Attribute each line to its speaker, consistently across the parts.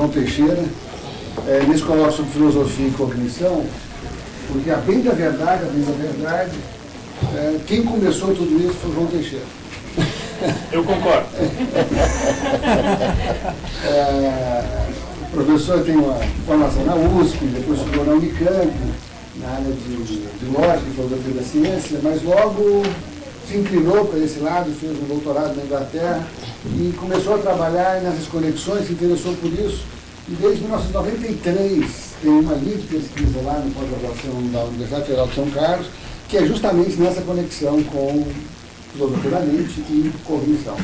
Speaker 1: João Teixeira, nesse colóquio sobre filosofia e cognição, porque a bem da verdade, quem começou tudo isso foi o João Teixeira.
Speaker 2: Eu concordo.
Speaker 1: O professor tem uma formação na USP, depois estudou na Unicamp, na área de lógica e filosofia da ciência, mas logo se inclinou para esse lado, fez um doutorado na Inglaterra e começou a trabalhar nessas conexões, se interessou por isso, e desde 1993 tem uma linha de pesquisa lá no pós-graduação da Universidade Federal de São Carlos, que é justamente nessa conexão com filosofia da mente e cognição.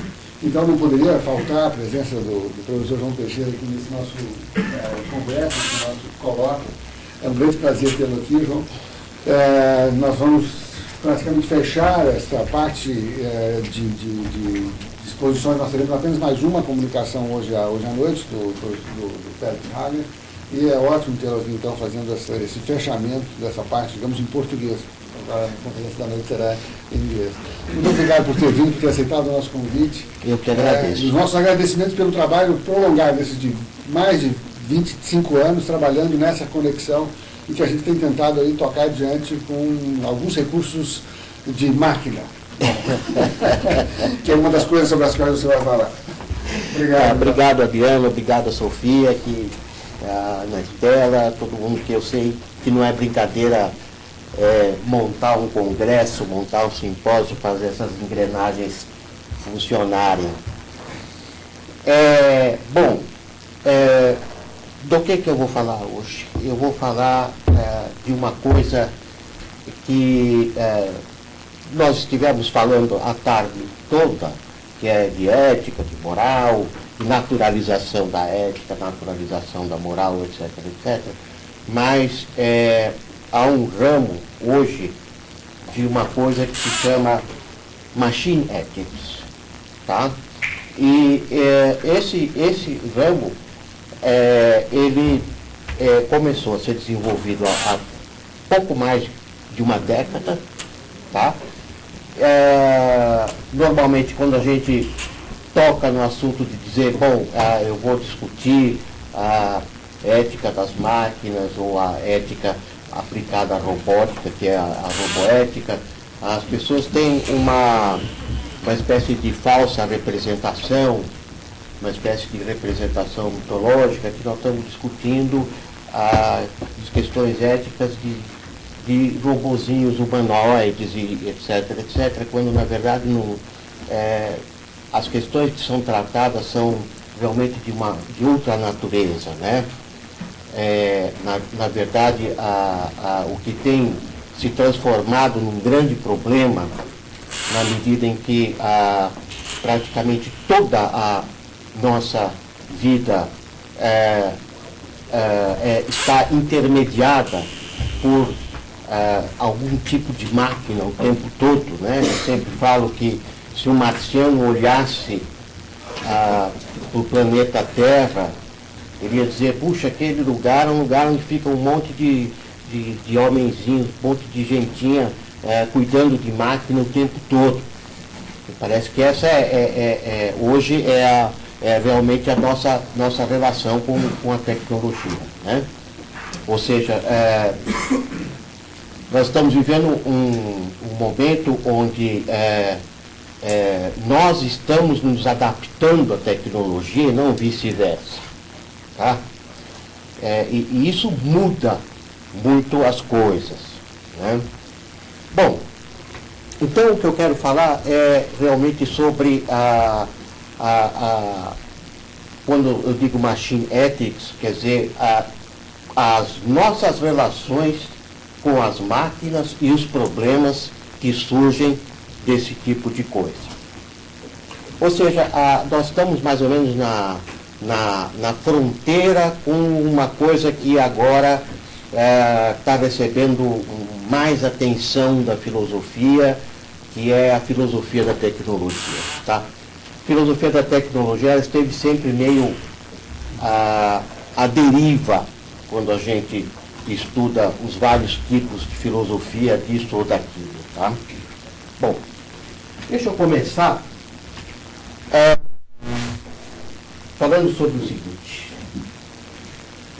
Speaker 1: Então não poderia faltar a presença do professor João Teixeira aqui nesse nosso conversa, nesse nosso colóquio. É um grande prazer tê-lo aqui, João. Nós vamos praticamente fechar esta parte de exposições. Nós teremos apenas mais uma comunicação hoje à noite do Patrick Hager, e é ótimo tê-lo aqui, então, fazendo esse fechamento dessa parte, digamos, em português. A conferência da noite será em inglês. Muito obrigado por ter vindo, por ter aceitado o nosso convite.
Speaker 3: Eu que agradeço.
Speaker 1: Os nossos agradecimentos pelo trabalho prolongado desses de mais de 25 anos trabalhando nessa conexão e que a gente tem tentado aí tocar adiante com alguns recursos de máquina, que é uma das coisas sobre as quais você vai falar. Obrigado.
Speaker 3: Obrigado, Adriano, obrigado a Sofia, que na Estela, todo mundo, que eu sei que não é brincadeira montar um congresso, montar um simpósio, fazer essas engrenagens funcionarem. Do que eu vou falar hoje? Eu vou falar de uma coisa que nós estivemos falando a tarde toda, que é de ética, de moral, de naturalização da ética, naturalização da moral, etc, etc. Mas há um ramo hoje de uma coisa que se chama Machine Ethics, tá? E esse ramo ele começou a ser desenvolvido há pouco mais de uma década, tá? Normalmente, quando a gente toca no assunto de dizer, eu vou discutir a ética das máquinas ou a ética aplicada à robótica, que é a roboética, as pessoas têm uma espécie de falsa representação, uma espécie de representação mitológica, que nós estamos discutindo as questões éticas de robozinhos humanoides, e etc, etc, quando na verdade as questões que são tratadas são realmente de outra natureza, né? Na verdade, o que tem se transformado num grande problema, na medida em que praticamente toda a nossa vida está intermediada por algum tipo de máquina o tempo todo, né? Eu sempre falo que se um marciano olhasse para o planeta Terra, ele ia dizer, puxa, aquele lugar é um lugar onde fica um monte de homenzinhos, um monte de gentinha cuidando de máquina o tempo todo. E parece que essa hoje realmente a nossa relação com a tecnologia, né? Ou seja, nós estamos vivendo um momento onde nós estamos nos adaptando à tecnologia e não vice-versa, tá? E isso muda muito as coisas, né? Bom, então o que eu quero falar é realmente sobre quando eu digo Machine Ethics, quer dizer, as nossas relações com as máquinas e os problemas que surgem desse tipo de coisa. Ou seja, nós estamos mais ou menos na fronteira com uma coisa que agora está recebendo mais atenção da filosofia, que é a filosofia da tecnologia, tá? A filosofia da tecnologia ela esteve sempre meio à deriva quando a gente estuda os vários tipos de filosofia disso ou daquilo, tá? Bom, deixa eu começar falando sobre o seguinte.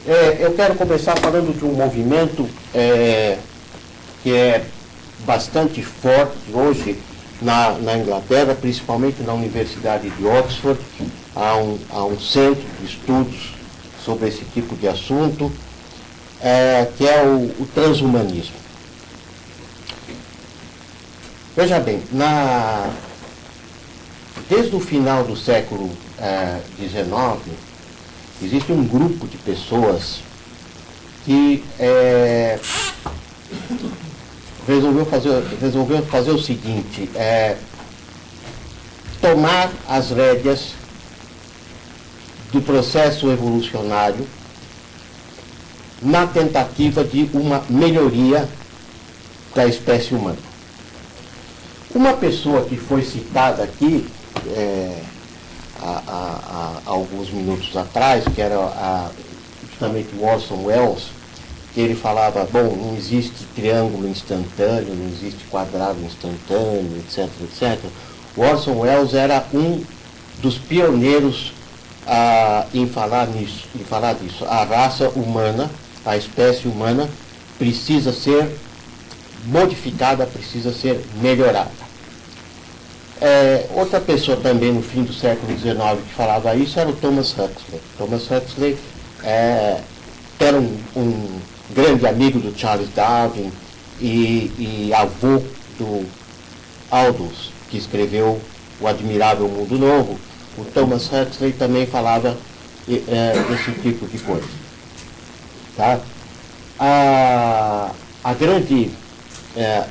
Speaker 3: Eu quero começar falando de um movimento que é bastante forte hoje na Inglaterra, principalmente na Universidade de Oxford. Há um centro de estudos sobre esse tipo de assunto, que é o transhumanismo. Veja bem, desde o final do século XIX, existe um grupo de pessoas que resolveu fazer o seguinte, tomar as rédeas do processo evolucionário na tentativa de uma melhoria da espécie humana. Uma pessoa que foi citada aqui há alguns minutos atrás, que era justamente o Orson Welles, que ele falava, bom, não existe triângulo instantâneo, não existe quadrado instantâneo, etc, etc. O Orson Welles era um dos pioneiros em falar disso. A raça humana, a espécie humana, precisa ser modificada, precisa ser melhorada. Outra pessoa também no fim do século XIX que falava isso era o Thomas Huxley. Thomas Huxley era um grande amigo do Charles Darwin e avô do Aldous, que escreveu O Admirável Mundo Novo. O Thomas Huxley também falava desse tipo de coisa. Tá? A grande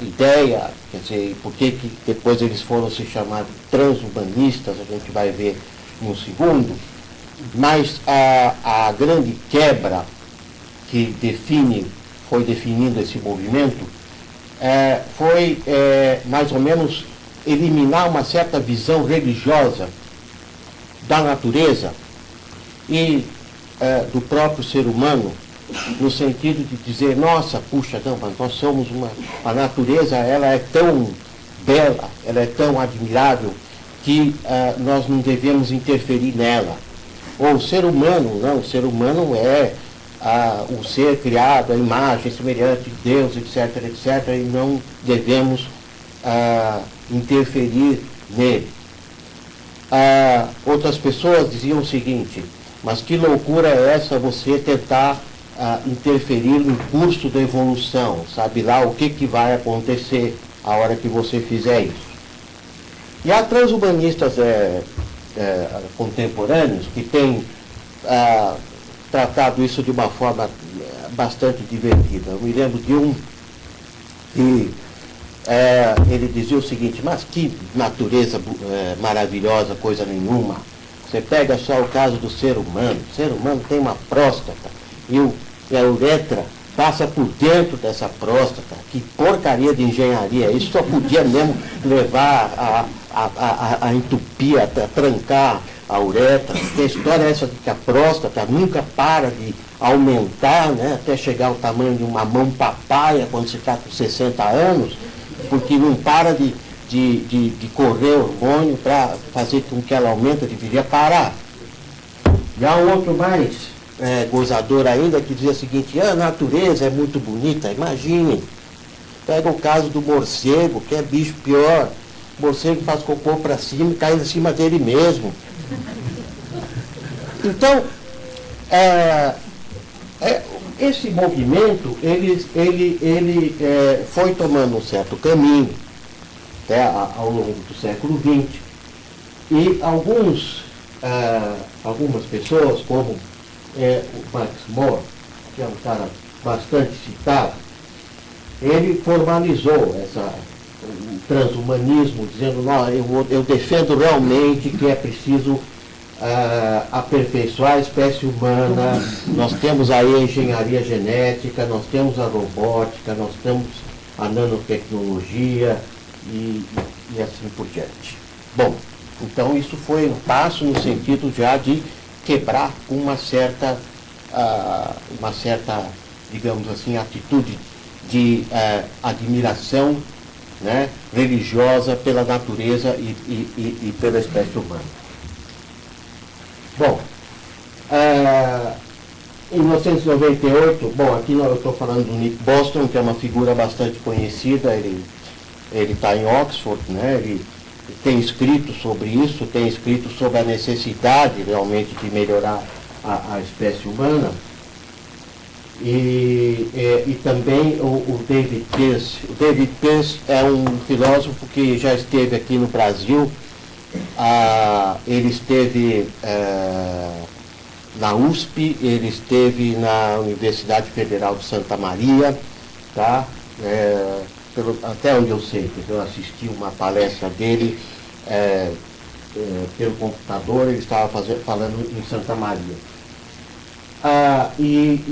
Speaker 3: ideia, quer dizer, por que depois eles foram se chamar de transhumanistas, a gente vai ver no segundo, mas a grande quebra que foi definindo esse movimento foi mais ou menos eliminar uma certa visão religiosa da natureza e do próprio ser humano, no sentido de dizer, nossa, puxa, não, mas nós somos a natureza, ela é tão bela, ela é tão admirável, que nós não devemos interferir nela. Ou o ser humano, não, o ser humano é o ser criado, a imagem semelhante de Deus, etc, etc, e não devemos interferir nele. Outras pessoas diziam o seguinte, mas que loucura é essa você tentar interferir no curso da evolução, sabe lá o que vai acontecer a hora que você fizer isso. E há transhumanistas contemporâneos que têm tratado isso de uma forma bastante divertida. Eu me lembro de um que ele dizia o seguinte, mas que natureza maravilhosa, coisa nenhuma. Você pega só o caso do ser humano. O ser humano tem uma próstata e a uretra passa por dentro dessa próstata. Que porcaria de engenharia. Isso só podia mesmo levar a entupir, a trancar a uretra. Porque a história é essa de que a próstata nunca para de aumentar, né, até chegar ao tamanho de uma mão papaya quando você está com 60 anos, porque não para de correr hormônio para fazer com que ela aumente, deveria parar. E há um outro mais gozador ainda que dizia o seguinte, a natureza é muito bonita, imaginem, pega o caso do morcego, que é bicho pior, o morcego faz cocô para cima e cai em cima dele mesmo. Então, esse movimento, ele foi tomando um certo caminho, até ao longo do século XX, e algumas pessoas, como o Max More, que é um cara bastante citado, ele formalizou o transhumanismo, dizendo, não, eu defendo realmente que é preciso aperfeiçoar a espécie humana, nós temos aí a engenharia genética, nós temos a robótica, nós temos a nanotecnologia e assim por diante. Bom, então isso foi um passo no sentido já de quebrar uma certa, digamos assim, atitude de admiração, né, religiosa pela natureza e pela espécie humana. Bom, Em 1998, bom, aqui eu estou falando do Nick Bostrom, que é uma figura bastante conhecida, ele está em Oxford, né? Ele tem escrito sobre isso, tem escrito sobre a necessidade realmente de melhorar a espécie humana. E também o David Pearce. O David Pearce é um filósofo que já esteve aqui no Brasil. Ele esteve na USP, ele esteve na Universidade Federal de Santa Maria, tá? Até onde eu sei, porque eu assisti uma palestra dele pelo computador, ele estava falando em Santa Maria. E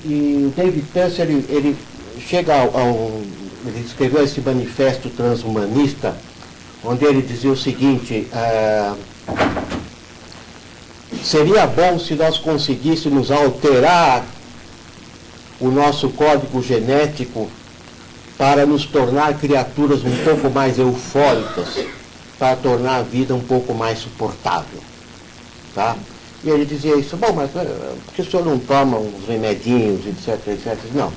Speaker 3: o David Pearce, ele chega ele escreveu esse manifesto transhumanista, onde ele dizia o seguinte: seria bom se nós conseguíssemos alterar o nosso código genético para nos tornar criaturas um pouco mais eufóricas, para tornar a vida um pouco mais suportável, tá? E ele dizia isso: bom, mas por que o senhor não toma uns remedinhos, etc, etc? Não,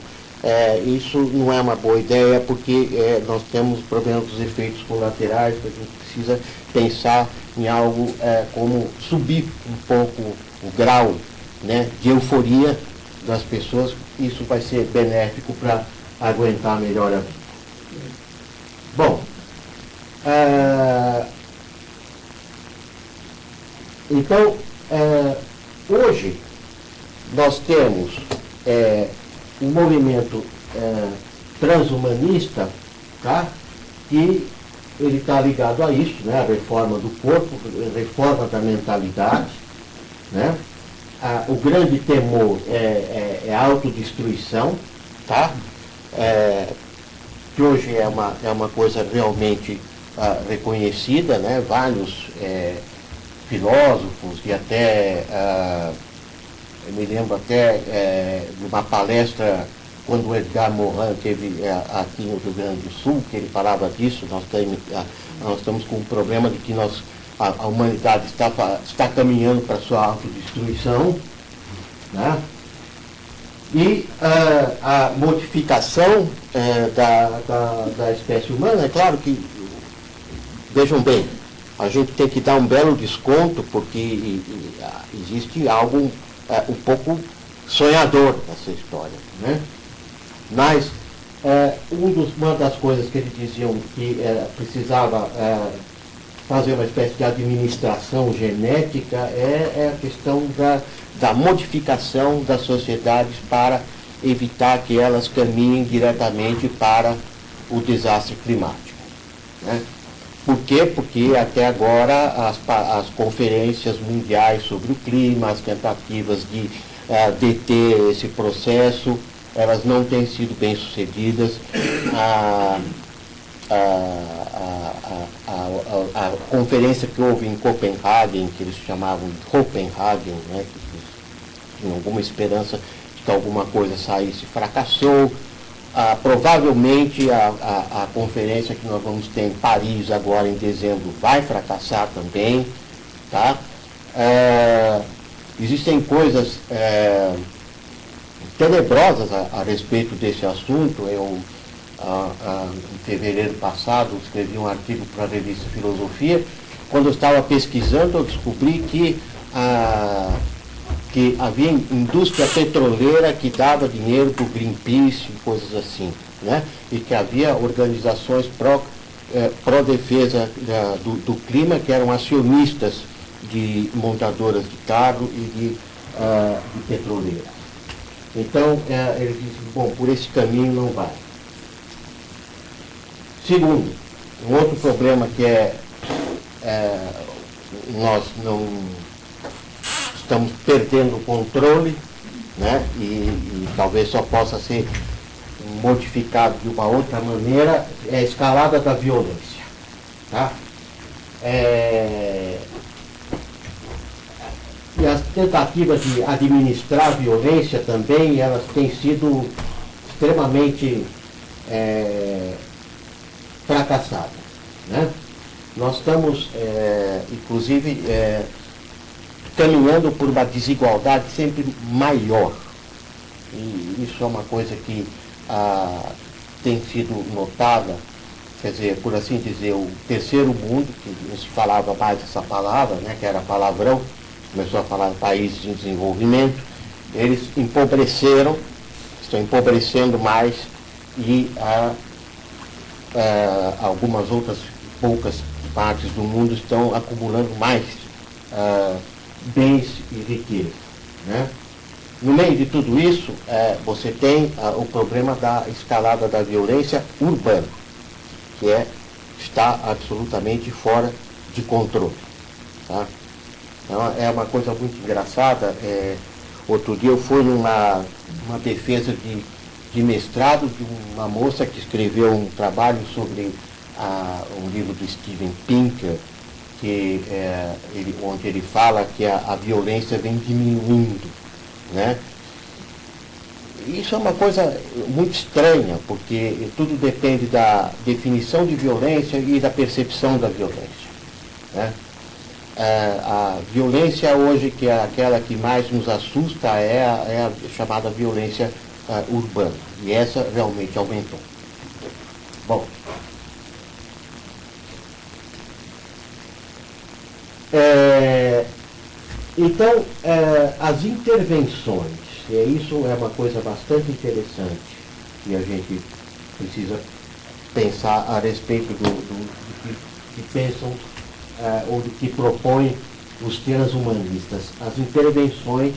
Speaker 3: isso não é uma boa ideia, porque nós temos problemas dos efeitos colaterais, que a gente precisa pensar em algo como subir um pouco o grau, né, de euforia das pessoas. Isso vai ser benéfico para aguentar melhor a vida. Bom, então, hoje nós temos um movimento transhumanista, tá? Que ele está ligado a isso, né? A reforma do corpo, a reforma da mentalidade, né? O grande temor é a autodestruição, tá? Que hoje é uma coisa realmente reconhecida, né? Vários filósofos e até, eu me lembro até de uma palestra quando o Edgar Morin esteve aqui no Rio Grande do Sul, que ele falava disso. Nós estamos com um problema de que a humanidade está caminhando para a sua autodestruição, né? E a modificação da espécie humana, é claro que, vejam bem, a gente tem que dar um belo desconto, porque existe algo um pouco sonhador nessa história, né? Mas uma das coisas que eles diziam que precisava fazer uma espécie de administração genética é a questão da modificação das sociedades para evitar que elas caminhem diretamente para o desastre climático, né? Por quê? Porque até agora as conferências mundiais sobre o clima, as tentativas de deter esse processo, elas não têm sido bem sucedidas. A conferência que houve em Copenhague, que eles chamavam de Copenhagen, né, que tinha alguma esperança de que alguma coisa saísse, fracassou. Provavelmente a conferência que nós vamos ter em Paris agora em dezembro vai fracassar também, tá? Existem coisas tenebrosas a respeito desse assunto. Eu, em fevereiro passado, escrevi um artigo para a revista Filosofia. Quando eu estava pesquisando, eu descobri que havia indústria petroleira que dava dinheiro para o Greenpeace e coisas assim, né? E que havia organizações pró-defesa do clima, que eram acionistas de montadoras de carro e de petroleiras. Então, ele disse: bom, por esse caminho não vai. Segundo, um outro problema que nós não estamos perdendo o controle, né? E talvez só possa ser modificado de uma outra maneira, é a escalada da violência, tá? E as tentativas de administrar a violência também, elas têm sido extremamente fracassadas, né? Nós estamos, inclusive, caminhando por uma desigualdade sempre maior. E isso é uma coisa que tem sido notada, quer dizer, por assim dizer, o terceiro mundo, que não se falava mais essa palavra, né, que era palavrão, começou a falar em países em desenvolvimento, eles empobreceram, estão empobrecendo mais e algumas outras poucas partes do mundo estão acumulando mais bens e riqueza, né? No meio de tudo isso, você tem o problema da escalada da violência urbana, que está absolutamente fora de controle. Tá? Então, é uma coisa muito engraçada. Outro dia eu fui numa defesa de mestrado de uma moça que escreveu um trabalho sobre um livro do Steven Pinker, onde ele fala que a violência vem diminuindo. Né? Isso é uma coisa muito estranha, porque tudo depende da definição de violência e da percepção da violência. Né? A violência hoje, que é aquela que mais nos assusta, é a chamada violência urbana. E essa realmente aumentou. Bom. Então, as intervenções, isso é uma coisa bastante interessante que a gente precisa pensar a respeito do que pensam ou do que propõem os transhumanistas. As intervenções,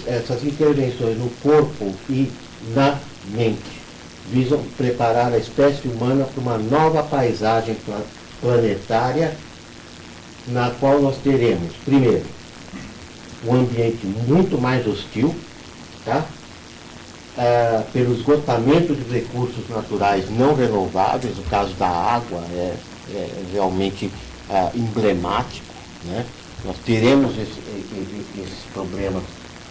Speaker 3: essas intervenções no corpo e na mente visam preparar a espécie humana para uma nova paisagem planetária, na qual nós teremos, primeiro, um ambiente muito mais hostil, tá? Pelo esgotamento de recursos naturais não renováveis. O caso da água é realmente emblemático, né? Nós teremos esse problema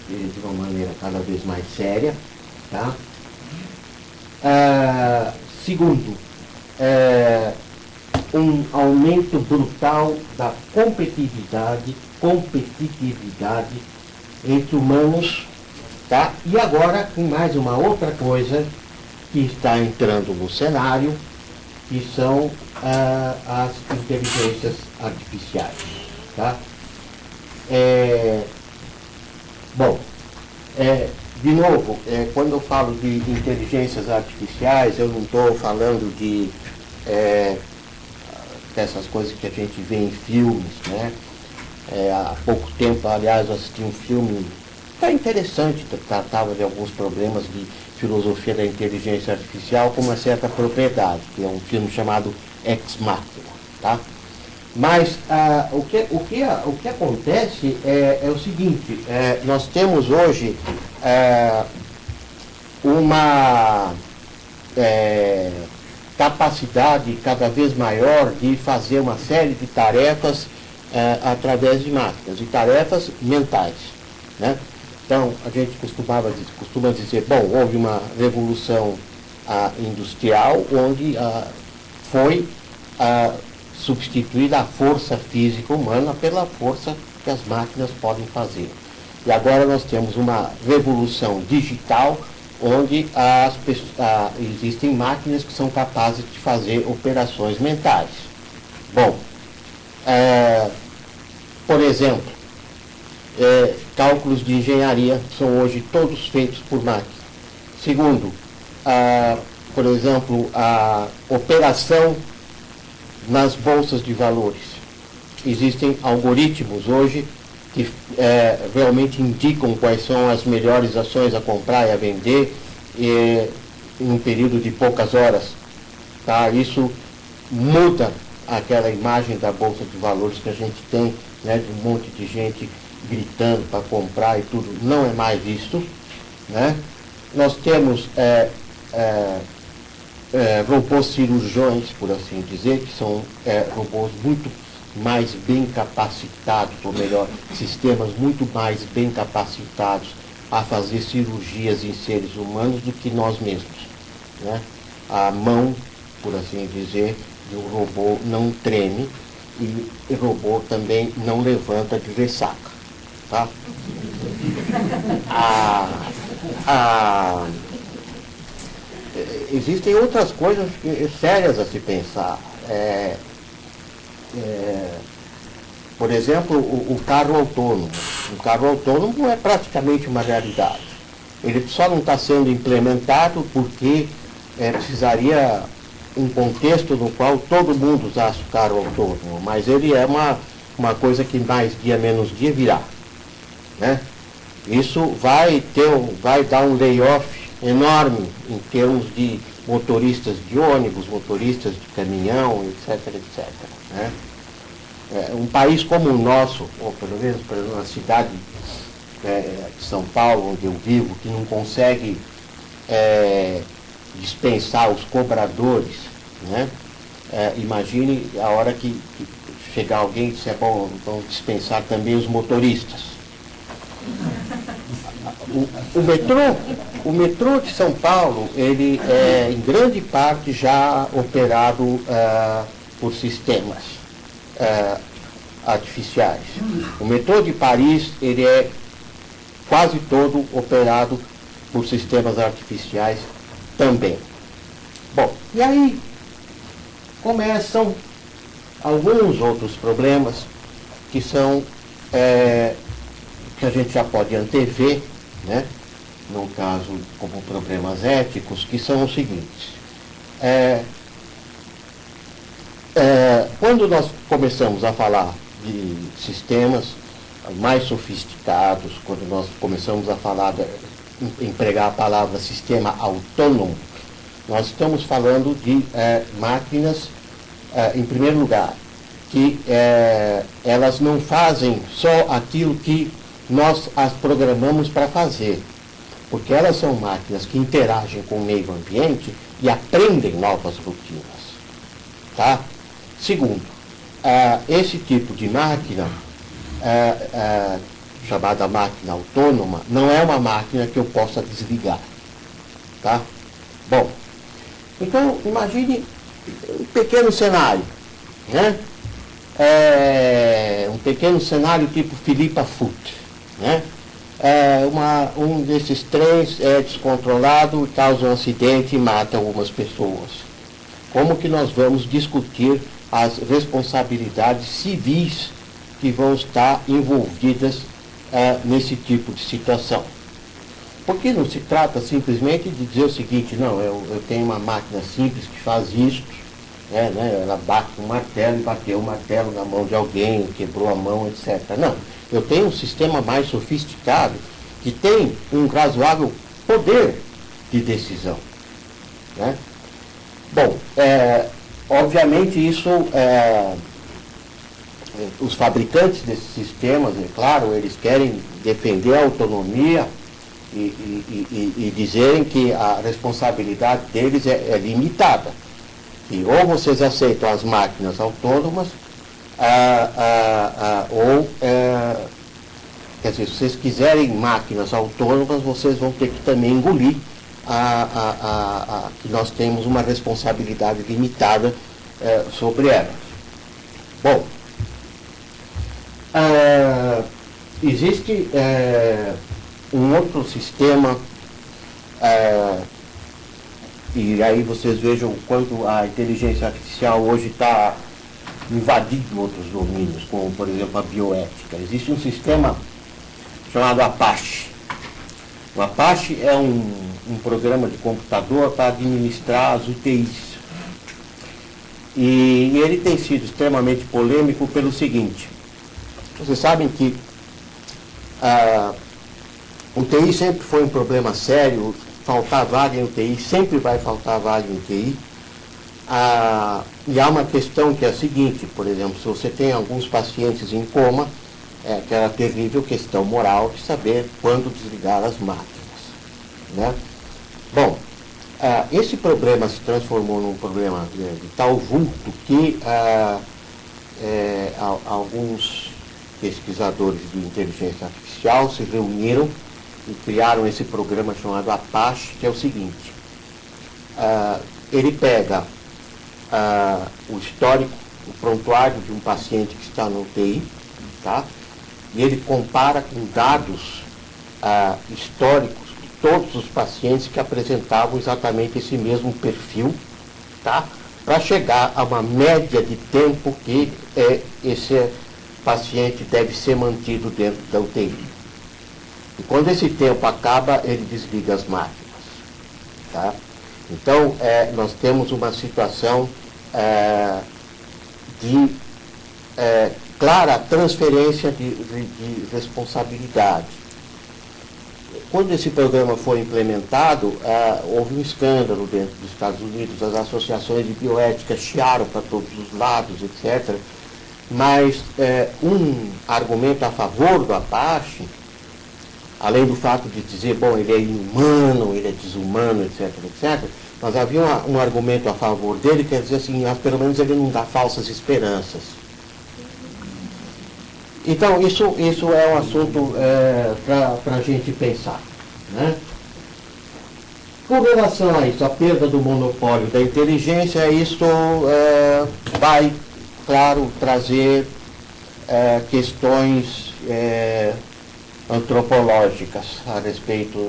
Speaker 3: de uma maneira cada vez mais séria, tá? Segundo, um aumento brutal da competitividade entre humanos, tá? E agora com mais uma outra coisa que está entrando no cenário, que são as inteligências artificiais, tá? De novo, quando eu falo de inteligências artificiais, eu não estou falando dessas coisas que a gente vê em filmes, né? Há pouco tempo, aliás, eu assisti um filme interessante, que tratava de alguns problemas de filosofia da inteligência artificial com uma certa propriedade, que é um filme chamado Ex Machina, tá? Mas o que acontece é o seguinte: nós temos hoje uma capacidade cada vez maior de fazer uma série de tarefas através de máquinas, e tarefas mentais, né? Então, a gente costuma dizer, bom, houve uma revolução industrial onde foi substituída a força física humana pela força que as máquinas podem fazer. E agora nós temos uma revolução digital onde existem máquinas que são capazes de fazer operações mentais. Bom, por exemplo, cálculos de engenharia são hoje todos feitos por máquinas. Segundo, por exemplo, a operação nas bolsas de valores. Existem algoritmos hoje que realmente indicam quais são as melhores ações a comprar e a vender em um período de poucas horas. Tá? Isso muda aquela imagem da bolsa de valores que a gente tem, né, de um monte de gente gritando para comprar e tudo. Não é mais isso, né? Nós temos robôs cirurgiões, por assim dizer, que são robôs muito mais bem capacitados, ou melhor, sistemas muito mais bem capacitados a fazer cirurgias em seres humanos do que nós mesmos, né? A mão, por assim dizer, de um robô não treme, e robô também não levanta de ressaca, tá? Existem outras coisas sérias a se pensar. Por exemplo, o carro autônomo. O carro autônomo é praticamente uma realidade. Ele só não está sendo implementado porque precisaria um contexto no qual todo mundo usasse o carro autônomo, mas ele é uma coisa que mais dia menos dia virá, né? Isso vai dar um layoff enorme em termos de motoristas de ônibus, motoristas de caminhão, etc, etc, né? Um país como o nosso, ou pelo menos na cidade de São Paulo, onde eu vivo, que não consegue dispensar os cobradores, né? Imagine a hora que chegar alguém e disser, bom, vamos dispensar também os motoristas. O metrô de São Paulo, ele é em grande parte já operado por sistemas artificiais. O metrô de Paris, ele é quase todo operado por sistemas artificiais também. Bom, e aí começam alguns outros problemas que são que a gente já pode antever, né? No caso, como problemas éticos, que são os seguintes. Quando nós começamos a falar de sistemas mais sofisticados, quando nós começamos a falar, empregar a palavra sistema autônomo, nós estamos falando de máquinas, em primeiro lugar, que elas não fazem só aquilo que nós as programamos para fazer, porque elas são máquinas que interagem com o meio ambiente e aprendem novas rotinas, tá? Segundo, esse tipo de máquina, chamada máquina autônoma, não é uma máquina que eu possa desligar, tá? Bom, então imagine um pequeno cenário, né? Um pequeno cenário tipo Philippa Foot, né? Um desses trens é descontrolado, causa um acidente e mata algumas pessoas. Como que nós vamos discutir as responsabilidades civis que vão estar envolvidas nesse tipo de situação? Porque não se trata simplesmente de dizer o seguinte, não, eu tenho uma máquina simples que faz isso, né, ela bate um martelo e bateu o martelo na mão de alguém, quebrou a mão, etc. Não, eu tenho um sistema mais sofisticado que tem um razoável poder de decisão, né? Bom, obviamente isso, os fabricantes desses sistemas, é claro, eles querem defender a autonomia e dizerem que a responsabilidade deles é limitada. E ou vocês aceitam as máquinas autônomas, ou, quer dizer, se vocês quiserem máquinas autônomas, vocês vão ter que também engolir que nós temos uma responsabilidade limitada sobre elas. Bom, existe um outro sistema, e aí vocês vejam o quanto a inteligência artificial hoje está invadindo outros domínios, como por exemplo a bioética. Existe um sistema chamado Apache. O Apache é um programa de computador para administrar as UTIs. E ele tem sido extremamente polêmico pelo seguinte: vocês sabem que UTI sempre foi um problema sério, faltar vaga em UTI, sempre vai faltar vaga em UTI. E há uma questão que é a seguinte, por exemplo, se você tem alguns pacientes em coma, é aquela terrível questão moral de saber quando desligar as máquinas, né? Bom, esse problema se transformou num problema de tal vulto que alguns pesquisadores de inteligência artificial se reuniram e criaram esse programa chamado Apache, que é o seguinte: ele pega o histórico o prontuário de um paciente que está no UTI, tá? E ele compara com dados históricos de todos os pacientes que apresentavam exatamente esse mesmo perfil, tá? Para chegar a uma média de tempo que esse paciente deve ser mantido dentro da UTI. E quando esse tempo acaba, ele desliga as máquinas, tá? Então, nós temos uma situação de clara transferência de responsabilidade. Quando esse programa foi implementado, houve um escândalo dentro dos Estados Unidos, as associações de bioética chiaram para todos os lados, etc. Mas um argumento a favor do Apache, além do fato de dizer, bom, ele é inumano, ele é desumano, etc., etc., mas havia um argumento a favor dele, quer dizer assim, pelo menos ele não dá falsas esperanças. Então, isso é um assunto para a gente pensar, né? Com relação a isso, a perda do monopólio da inteligência, isso vai, claro, trazer questões antropológicas a respeito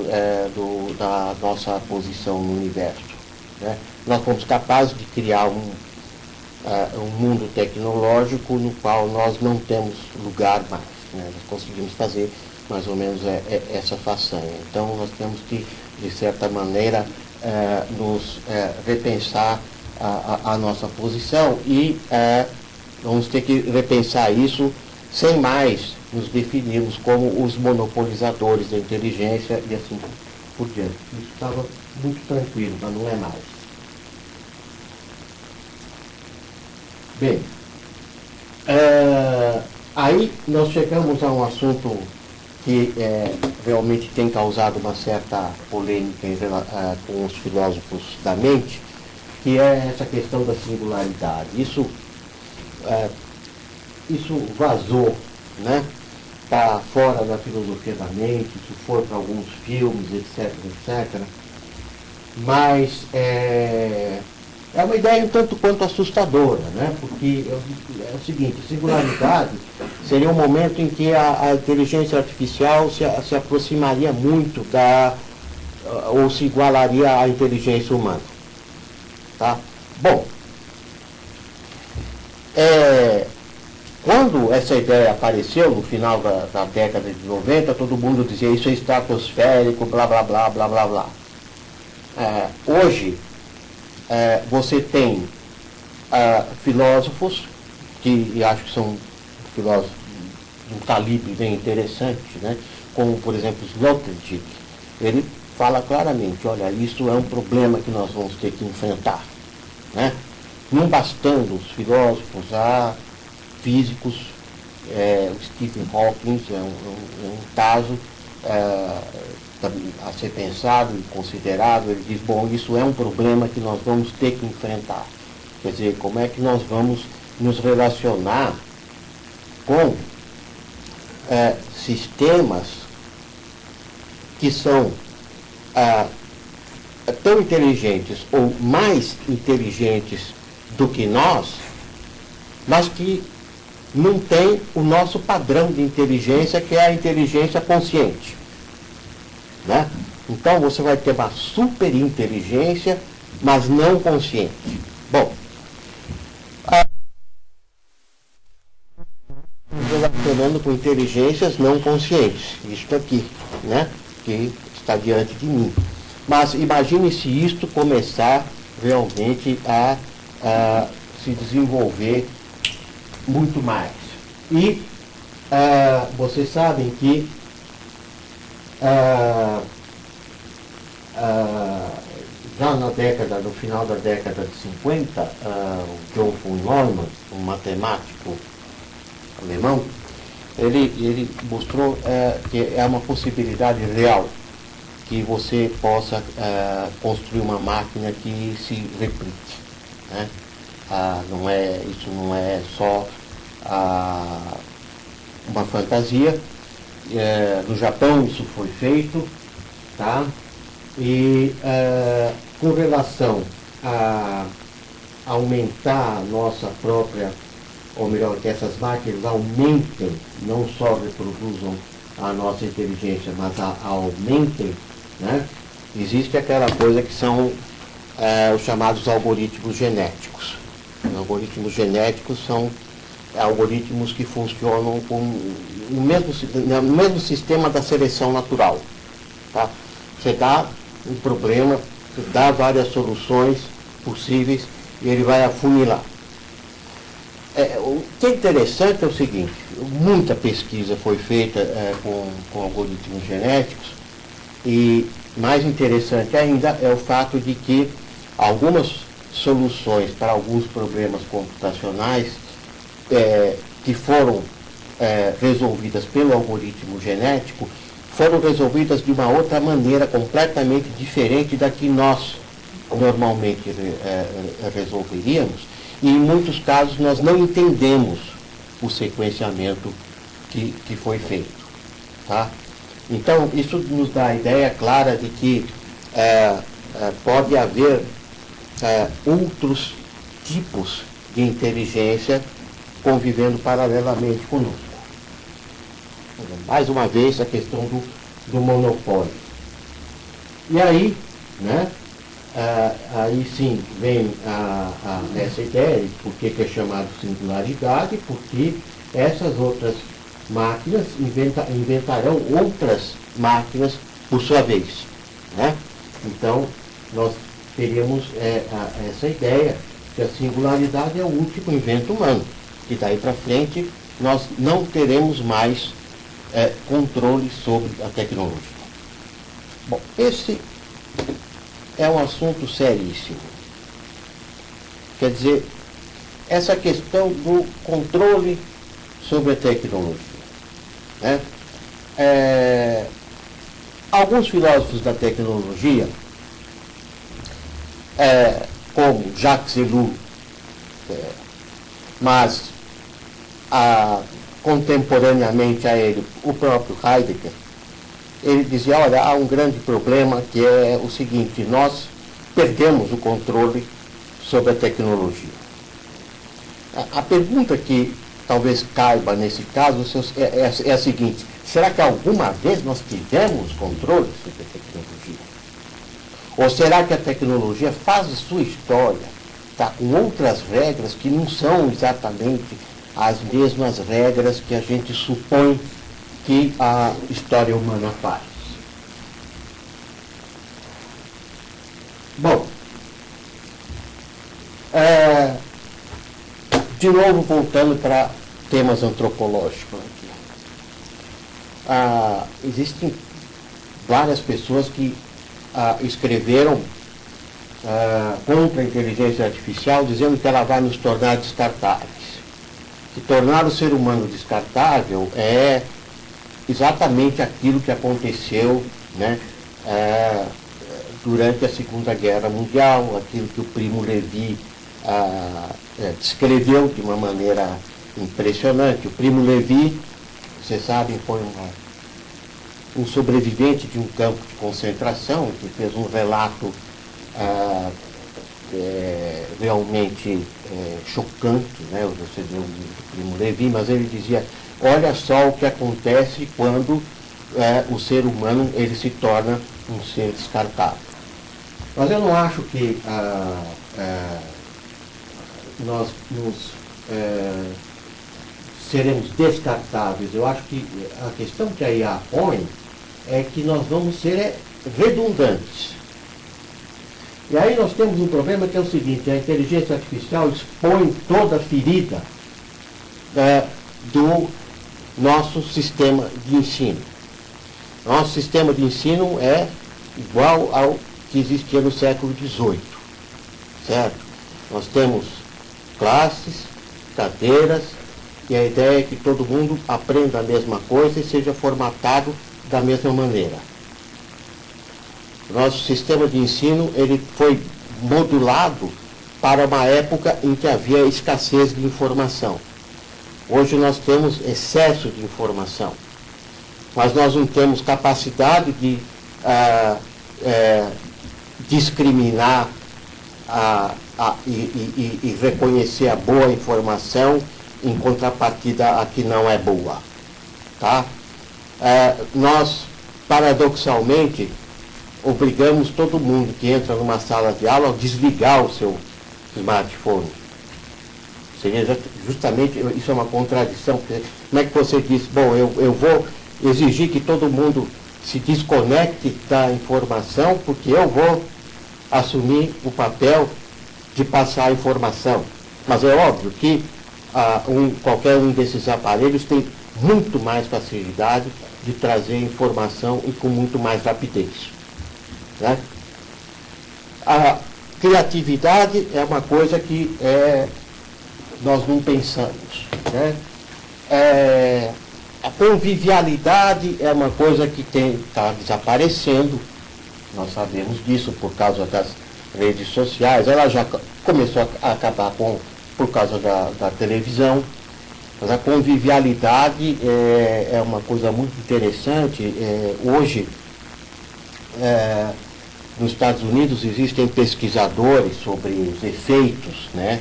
Speaker 3: da nossa posição no universo, né? Nós fomos capazes de criar um mundo tecnológico no qual nós não temos lugar mais, né? Nós conseguimos fazer mais ou menos essa façanha. Então nós temos que, de certa maneira, nos repensar a nossa posição e vamos ter que repensar isso sem mais nos definirmos como os monopolizadores da inteligência e assim por diante. Isso estava muito tranquilo, mas não é mais. Bem, aí nós chegamos a um assunto que realmente tem causado uma certa polêmica com os filósofos da mente, que é essa questão da singularidade. Isso vazou, né, para fora da filosofia da mente, isso foi para alguns filmes, etc., etc., mas é uma ideia um tanto quanto assustadora, né? Porque é o seguinte, singularidade seria um momento em que a inteligência artificial se aproximaria muito ou se igualaria à inteligência humana. Tá? Bom, quando essa ideia apareceu no final da década de 90, todo mundo dizia isso é estratosférico, blá, blá, blá, blá, blá, blá. Hoje, você tem filósofos, que acho que são filósofos de um calibre bem interessante, né? Como, por exemplo, Sloterdijk. Ele fala claramente, olha, isso é um problema que nós vamos ter que enfrentar, né? Não bastando os filósofos, há físicos, o Stephen Hawking é um caso a ser pensado e considerado. Ele diz, bom, isso é um problema que nós vamos ter que enfrentar. Quer dizer, como é que nós vamos nos relacionar com sistemas que são tão inteligentes ou mais inteligentes do que nós, mas que não tem o nosso padrão de inteligência, que é a inteligência consciente, né? Então você vai ter uma superinteligência, mas não consciente. Bom, relacionando com inteligências não conscientes, isto aqui, né, que está diante de mim. Mas imagine se isto começar realmente a se desenvolver muito mais. E vocês sabem que já no final da década de 50, o John von Neumann, um matemático alemão, ele mostrou que é uma possibilidade real que você possa construir uma máquina que se replique, né? Isso não é só uma fantasia. No Japão isso foi feito, tá? E com relação a aumentar a nossa própria ou melhor, que essas máquinas aumentem, não só reproduzam a nossa inteligência, mas aumentem, né? Existe aquela coisa que são os chamados algoritmos genéticos. Os algoritmos genéticos são algoritmos que funcionam no mesmo sistema da seleção natural. Tá? Você dá um problema, você dá várias soluções possíveis e ele vai afunilar. O que é interessante é o seguinte, muita pesquisa foi feita com algoritmos genéticos e mais interessante ainda é o fato de que algumas soluções para alguns problemas computacionais que foram resolvidas pelo algoritmo genético foram resolvidas de uma outra maneira completamente diferente da que nós normalmente resolveríamos, e em muitos casos nós não entendemos o sequenciamento que foi feito. Tá? Então, isso nos dá a ideia clara de que pode haver outros tipos de inteligência convivendo paralelamente conosco. Mais uma vez, a questão do monopólio. E aí, né, aí sim vem essa ideia de por que é chamado singularidade, porque essas outras máquinas inventarão outras máquinas por sua vez. Né? Então, nós teríamos essa ideia que a singularidade é o último invento humano, que daí para frente nós não teremos mais controle sobre a tecnologia. Bom, esse é um assunto seríssimo. Quer dizer, essa questão do controle sobre a tecnologia. Né? Alguns filósofos da tecnologia, como Jacques Ellul, mas contemporaneamente a ele, o próprio Heidegger, ele dizia, olha, há um grande problema que é o seguinte, nós perdemos o controle sobre a tecnologia. A pergunta que talvez caiba nesse caso é a seguinte, será que alguma vez nós tivemos controle sobre a tecnologia? Ou será que a tecnologia faz a sua história, tá, com outras regras que não são exatamente as mesmas regras que a gente supõe que a história humana faz? Bom, de novo voltando para temas antropológicos aqui. Existem várias pessoas que escreveram contra a inteligência artificial, dizendo que ela vai nos tornar descartáveis. Que tornar o ser humano descartável é exatamente aquilo que aconteceu, né, durante a Segunda Guerra Mundial, aquilo que o Primo Levi descreveu de uma maneira impressionante. O Primo Levi, vocês sabem, foi um sobrevivente de um campo de concentração, que fez um relato realmente chocante, né? Você vê o livro do Primo Levi, mas ele dizia, olha só o que acontece quando o ser humano ele se torna um ser descartável. Mas eu não acho que nós seremos descartáveis. Eu acho que a questão que a IA põe é que nós vamos ser redundantes. E aí nós temos um problema que é o seguinte, a inteligência artificial expõe toda a ferida do nosso sistema de ensino. Nosso sistema de ensino é igual ao que existia no século XVIII, certo? Nós temos classes, cadeiras, e a ideia é que todo mundo aprenda a mesma coisa e seja formatado da mesma maneira. Nosso sistema de ensino ele foi modulado para uma época em que havia escassez de informação. Hoje nós temos excesso de informação, mas nós não temos capacidade de discriminar e reconhecer a boa informação em contrapartida a que não é boa. Tá? Nós, paradoxalmente, obrigamos todo mundo que entra numa sala de aula a desligar o seu smartphone. Seria justamente, isso é uma contradição. Como é que você diz, bom, eu vou exigir que todo mundo se desconecte da informação, porque eu vou assumir o papel de passar a informação. Mas é óbvio que qualquer um desses aparelhos tem muito mais facilidade de trazer informação e com muito mais rapidez. Né? A criatividade é uma coisa que nós não pensamos. Né? A convivialidade é uma coisa que está desaparecendo. Nós sabemos disso por causa das redes sociais. Ela já começou a acabar por causa da televisão. Mas a convivialidade é uma coisa muito interessante. Hoje, nos Estados Unidos, existem pesquisadores sobre os efeitos, né,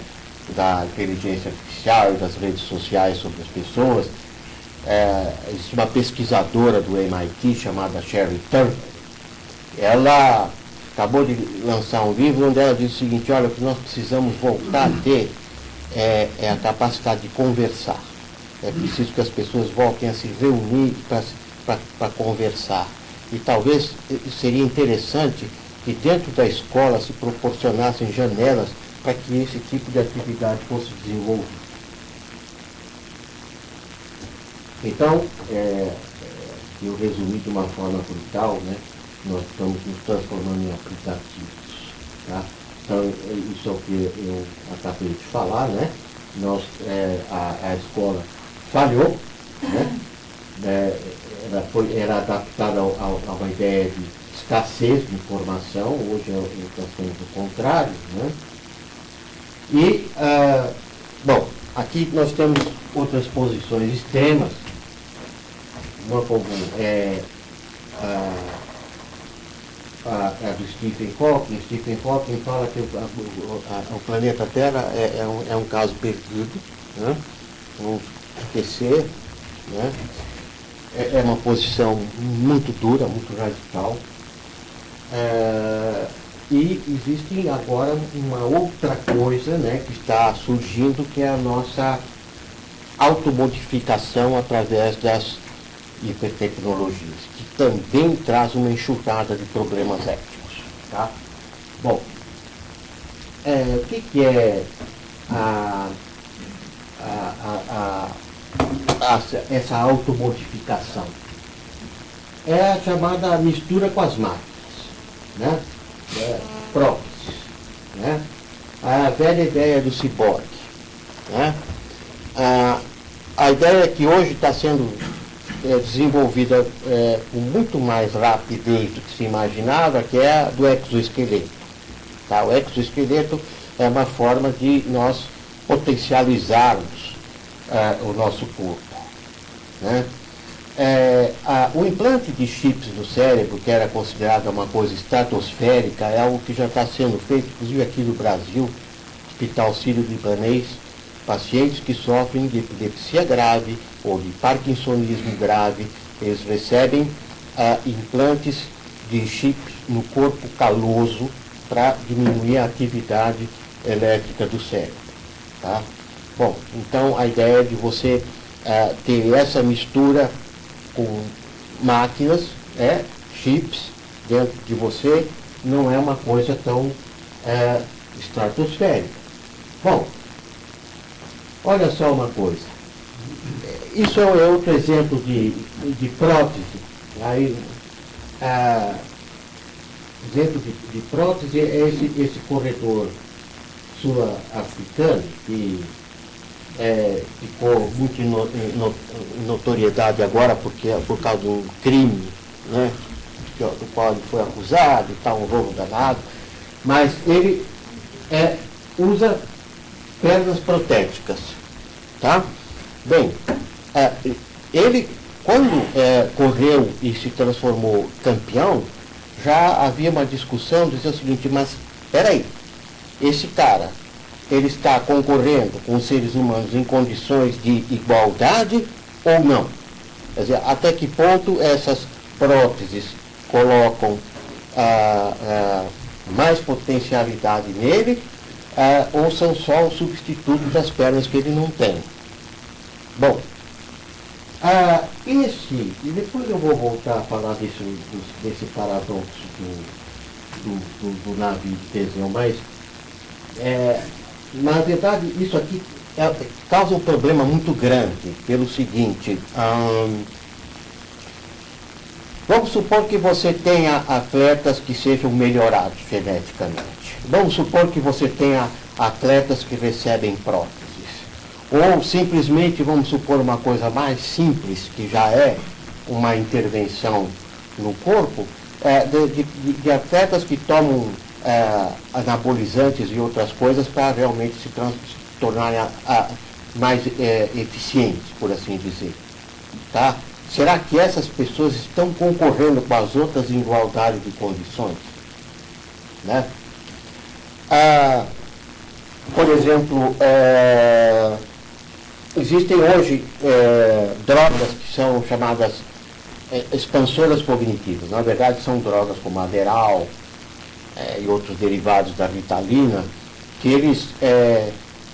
Speaker 3: da inteligência artificial e das redes sociais sobre as pessoas. Existe uma pesquisadora do MIT chamada Sherry Turkle. Ela acabou de lançar um livro onde ela diz o seguinte: olha, o que nós precisamos voltar a ter é a capacidade de conversar. É preciso que as pessoas voltem a se reunir para conversar. E talvez seria interessante que dentro da escola se proporcionassem janelas para que esse tipo de atividade fosse desenvolvido. Então, eu resumi de uma forma brutal, né? Nós estamos nos transformando em aplicativos. Tá? Então, isso é o que eu acabei de falar, né? A escola falhou, né? Era adaptada a uma ideia de escassez de informação. Hoje está sendo o contrário, né? E, bom, aqui nós temos outras posições extremas, uma como a do Stephen Hawking. Stephen Hawking fala que o planeta Terra é um caso perdido, né? Vamos esquecer, né? É uma posição muito dura, muito radical. E existe agora uma outra coisa, né, que está surgindo, que é a nossa automodificação através das hipertecnologias, que também traz uma enxurrada de problemas éticos. Tá? Bom, o que é essa automodificação? É a chamada mistura com as máquinas, né? Próteses, né? A velha ideia do ciborgue, né? A ideia que hoje está sendo desenvolvida com muito mais rapidez do que se imaginava, que é a do exoesqueleto. Tá? O exoesqueleto é uma forma de nós potencializarmos o nosso corpo. Né? O implante de chips no cérebro, que era considerado uma coisa estratosférica, é algo que já está sendo feito, inclusive aqui no Brasil, Hospital Sírio-Libanês, pacientes que sofrem de epilepsia grave ou de parkinsonismo grave, eles recebem implantes de chips no corpo caloso para diminuir a atividade elétrica do cérebro. Tá? Bom, então a ideia é de você ter essa mistura com máquinas, chips dentro de você, não é uma coisa tão estratosférica. Bom, olha só uma coisa. Isso é outro exemplo de prótese. Aí, exemplo de prótese é esse corredor sul-africano que ficou muito em notoriedade agora por causa de um crime, né, do qual ele foi acusado e tal, um roubo danado, mas ele usa pernas protéticas. Tá? Bem, ele, quando correu e se transformou campeão, já havia uma discussão dizendo o seguinte: mas, espera aí, esse cara ele está concorrendo com os seres humanos em condições de igualdade ou não? Quer dizer, até que ponto essas próteses colocam mais potencialidade nele, ou são só o substituto das pernas que ele não tem? Bom, e depois eu vou voltar a falar desse paradoxo do navio de Teseu, mas na verdade isso aqui causa um problema muito grande, pelo seguinte: vamos supor que você tenha atletas que sejam melhorados geneticamente. Vamos supor que você tenha atletas que recebem próteses. Ou simplesmente, vamos supor uma coisa mais simples, que já é uma intervenção no corpo, de atletas que tomam anabolizantes e outras coisas para realmente se tornarem mais eficientes, por assim dizer. Tá? Será que essas pessoas estão concorrendo com as outras em igualdade de condições? Né? Por exemplo, existem hoje drogas que são chamadas expansoras cognitivas. Na verdade, são drogas como Adderall e outros derivados da Ritalina, que eles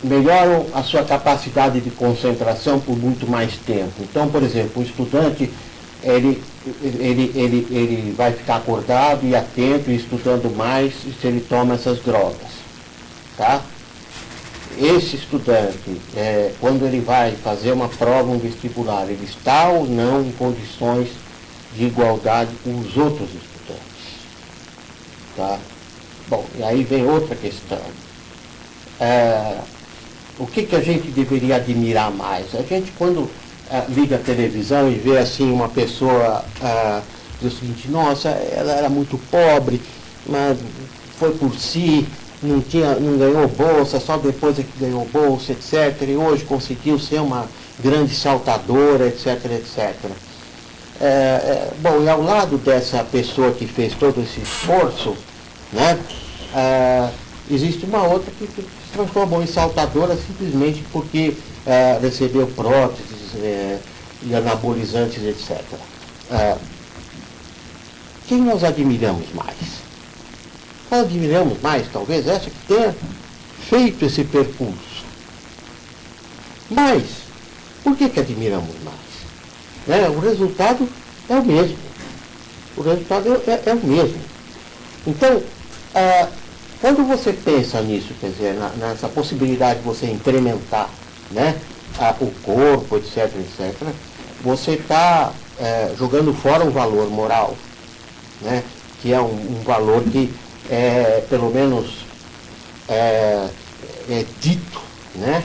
Speaker 3: melhoram a sua capacidade de concentração por muito mais tempo. Então, por exemplo, o estudante ele vai ficar acordado e atento e estudando mais se ele toma essas drogas. Tá? Esse estudante, quando ele vai fazer uma prova, um vestibular, ele está ou não em condições de igualdade com os outros estudantes? Tá? Bom, e aí vem outra questão. O que a gente deveria admirar mais? A gente, quando liga a televisão e vê assim uma pessoa diz o seguinte: nossa, ela era muito pobre, mas foi por si, não ganhou bolsa, só depois é que ganhou bolsa, etc. E hoje conseguiu ser uma grande saltadora, etc, etc. Bom, e ao lado dessa pessoa que fez todo esse esforço, né, existe uma outra que se transformou em saltadora simplesmente porque recebeu próteses e anabolizantes, etc. Quem nós admiramos mais? Nós admiramos mais, talvez, essa que tenha feito esse percurso. Mas, por que admiramos mais? O resultado é o mesmo. O resultado é o mesmo. Então, quando você pensa nisso, quer dizer, nessa possibilidade de você incrementar, né, o corpo, etc, etc, você está jogando fora um valor moral, né, que é um valor que pelo menos dito, né,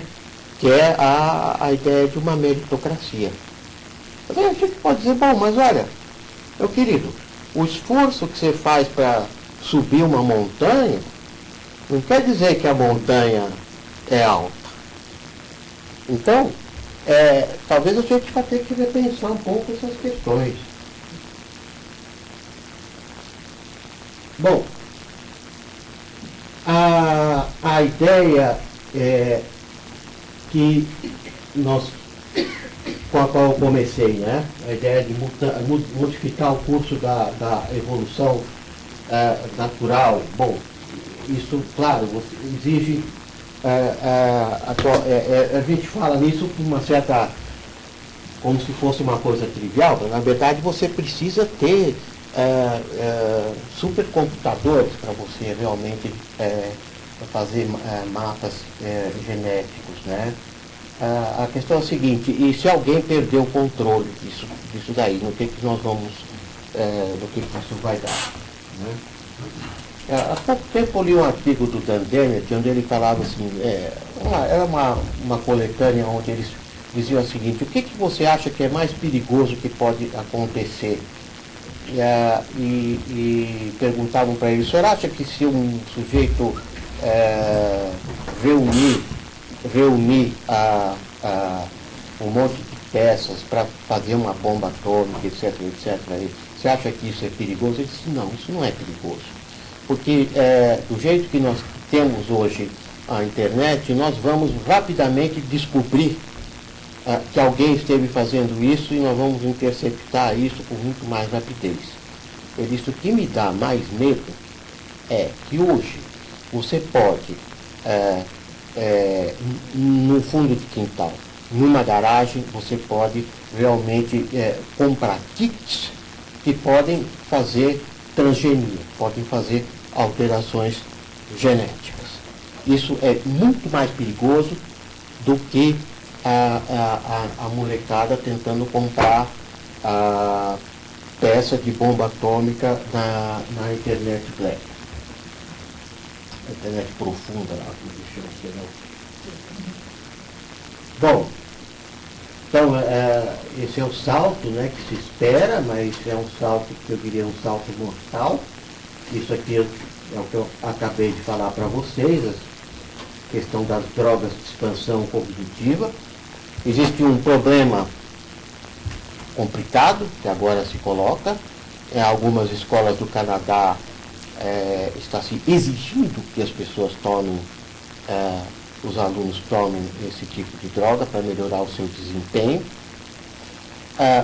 Speaker 3: que é a ideia de uma meritocracia. A gente pode dizer: bom, mas olha, meu querido, o esforço que você faz para subir uma montanha não quer dizer que a montanha é alta. Então, talvez a gente vai ter que repensar um pouco essas questões. Bom, a ideia que com a qual eu comecei, né? A ideia de modificar o curso da evolução natural. Bom, isso, claro, exige... a gente fala nisso com uma certa... como se fosse uma coisa trivial, mas na verdade você precisa ter supercomputadores para você realmente fazer mapas genéticos, né? A questão é a seguinte: e se alguém perder o controle disso daí, no que nós vamos, no que isso vai dar, né? Há pouco tempo eu li um artigo do Dan Dennett, onde ele falava assim, era uma coletânea onde eles diziam o seguinte: o que você acha que é mais perigoso que pode acontecer? E perguntavam para ele: o senhor acha que se um sujeito reunir um monte de peças para fazer uma bomba atômica, etc, etc, você acha que isso é perigoso? Ele disse: não, isso não é perigoso. Porque do jeito que nós temos hoje a internet, nós vamos rapidamente descobrir que alguém esteve fazendo isso e nós vamos interceptar isso com muito mais rapidez. Por isso, o que me dá mais medo é que hoje você pode, no fundo de quintal, numa garagem, você pode realmente comprar kits que podem fazer transgenia, podem fazer alterações genéticas. Isso é muito mais perigoso do que a molecada tentando comprar peça de bomba atômica na internet black. A internet profunda lá, como chama. Bom, então esse é o salto, né, que se espera, mas é um salto que eu diria um salto mortal. Isso aqui é o que eu acabei de falar para vocês, a questão das drogas de expansão cognitiva. Existe um problema complicado que agora se coloca. Em algumas escolas do Canadá está se exigindo que as pessoas tomem, os alunos tomem esse tipo de droga para melhorar o seu desempenho.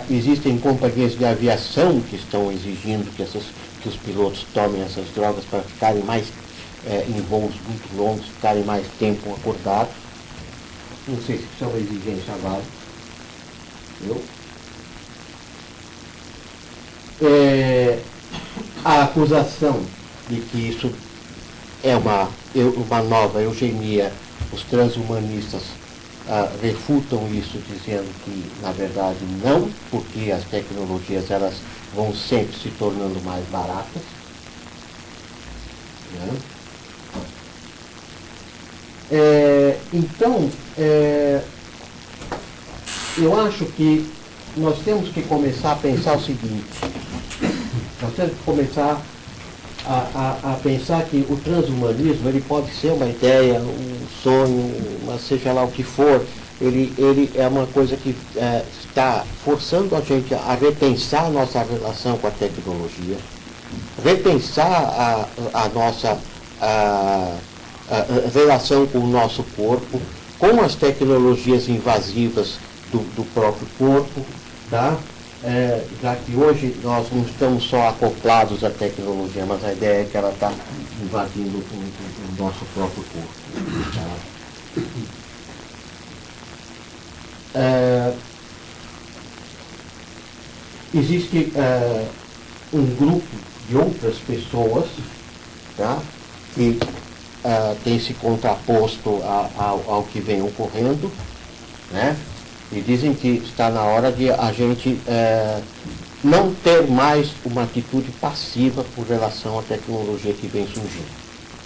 Speaker 3: Existem companhias de aviação que estão exigindo que os pilotos tomem essas drogas para ficarem mais em voos muito longos, ficarem mais tempo acordados. Não sei se isso é uma exigência válida. A acusação de que isso é uma nova eugenia, os transhumanistas refutam isso dizendo que, na verdade, não, porque as tecnologias elas vão sempre se tornando mais baratas. Né? Então, eu acho que nós temos que começar a pensar o seguinte: nós temos que começar a pensar que o transhumanismo ele pode ser uma ideia, um sonho, mas seja lá o que for, ele é uma coisa que está forçando a gente a repensar a nossa relação com a tecnologia, repensar a nossa relação com o nosso corpo, com as tecnologias invasivas do próprio corpo, tá? Já que hoje nós não estamos só acoplados à tecnologia, mas a ideia é que ela está invadindo o nosso próprio corpo. Tá? Existe um grupo de outras pessoas, tá? Que tem se contraposto ao que vem ocorrendo, né? E dizem que está na hora de a gente não ter mais uma atitude passiva por relação à tecnologia que vem surgindo.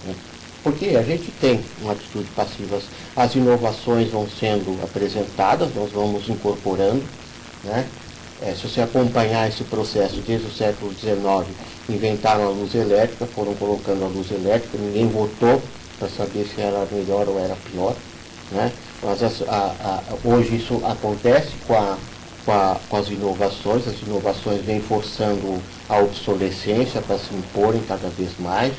Speaker 3: Né? Porque a gente tem uma atitude passiva, as inovações vão sendo apresentadas, nós vamos incorporando. Né? Se você acompanhar esse processo desde o século XIX, inventaram a luz elétrica, foram colocando a luz elétrica, ninguém votou para saber se era melhor ou era pior. Né? Mas hoje isso acontece com as inovações vêm forçando a obsolescência para se imporem cada vez mais,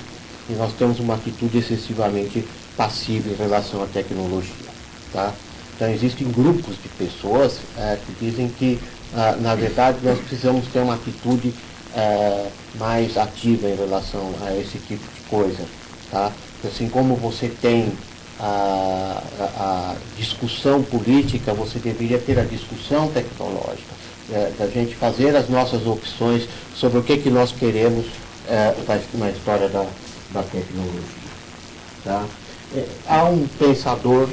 Speaker 3: e nós temos uma atitude excessivamente passiva em relação à tecnologia. Tá? Então existem grupos de pessoas que dizem que, na verdade, nós precisamos ter uma atitude mais ativa em relação a esse tipo de coisa. Tá? Assim como você tem a discussão política, você deveria ter a discussão tecnológica, da gente fazer as nossas opções sobre o que nós queremos na história da tecnologia. Tá? Há um pensador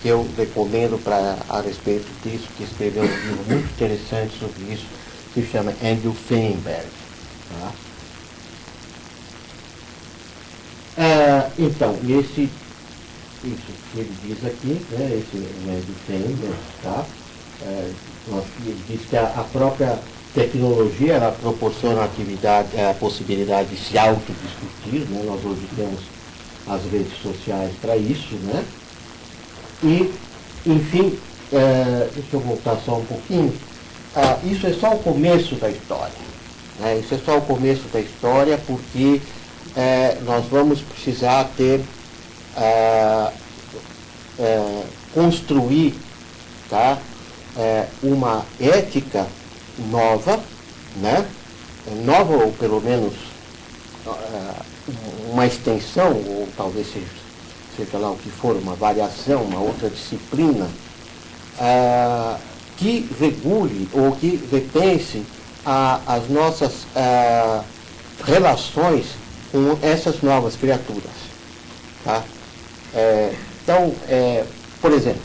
Speaker 3: que eu recomendo a respeito disso, que escreveu um livro muito interessante sobre isso, que se chama Andrew Feinberg. Tá? Então, isso que ele diz aqui, né, esse Andrew Feinberg, tá? Ele diz que a própria tecnologia ela proporciona a possibilidade de se autodiscutir, né? Nós hoje temos as redes sociais para isso, né? E, enfim, deixa eu voltar só um pouquinho, isso é só o começo da história, né? Isso é só o começo da história, porque nós vamos precisar ter construir, tá, uma ética nova, né, nova ou pelo menos uma extensão, ou talvez seja lá o que for, uma variação, uma outra disciplina, que regule ou que repense as nossas relações com essas novas criaturas. Tá? Então, por exemplo,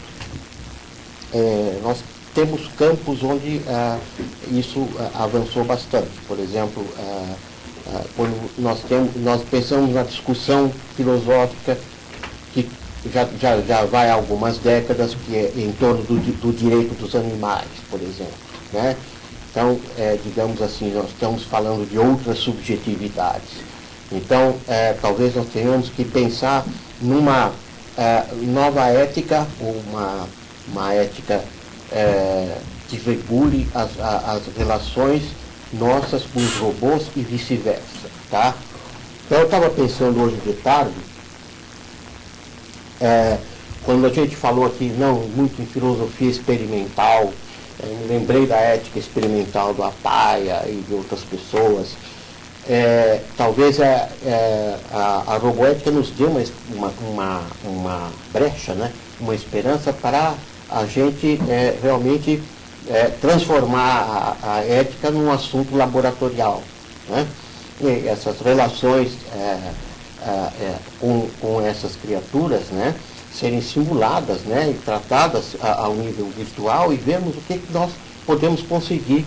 Speaker 3: nós temos campos onde isso avançou bastante. Por exemplo, quando nós pensamos na discussão filosófica que já vai há algumas décadas, que é em torno do direito dos animais, por exemplo, né? Então, digamos assim, nós estamos falando de outras subjetividades. Então, talvez nós tenhamos que pensar numa nova ética, ou uma ética que regule as relações nossas com os robôs e vice-versa, tá? Então, eu estava pensando hoje de tarde, quando a gente falou aqui, muito em filosofia experimental, eu me lembrei da ética experimental do Apaia e de outras pessoas. Talvez a robótica nos dê uma brecha, né? Uma esperança para a gente realmente transformar a ética num assunto laboratorial, né? E essas relações com essas criaturas, né, serem simuladas, né, e tratadas ao nível virtual, e vermos o que nós podemos conseguir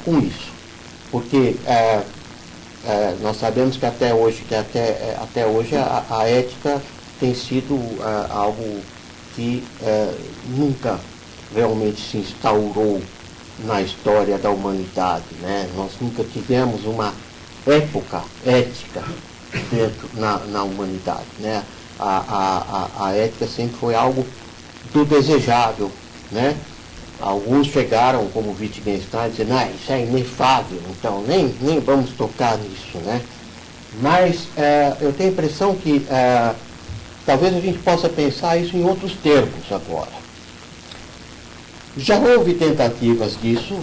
Speaker 3: com isso. Porque nós sabemos que até hoje a ética tem sido algo que nunca realmente se instaurou na história da humanidade, né? Nós nunca tivemos uma época ética dentro na humanidade, né? A ética sempre foi algo do desejável, né? Alguns chegaram, como Wittgenstein, dizendo, isso é inefável, então nem vamos tocar nisso, né? Mas eu tenho a impressão que talvez a gente possa pensar isso em outros termos agora. Já houve tentativas disso,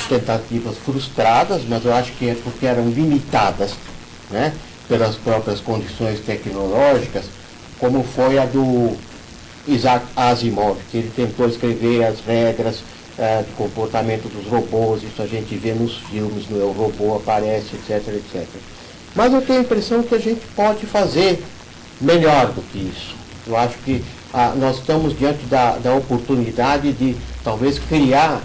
Speaker 3: tentativas frustradas, mas eu acho que é porque eram limitadas, né, pelas próprias condições tecnológicas, como foi a do Isaac Asimov, que ele tentou escrever as regras de comportamento dos robôs. Isso a gente vê nos filmes, no Eu, Robô aparece, etc, etc. Mas eu tenho a impressão que a gente pode fazer melhor do que isso. Eu acho que nós estamos diante da oportunidade de talvez criar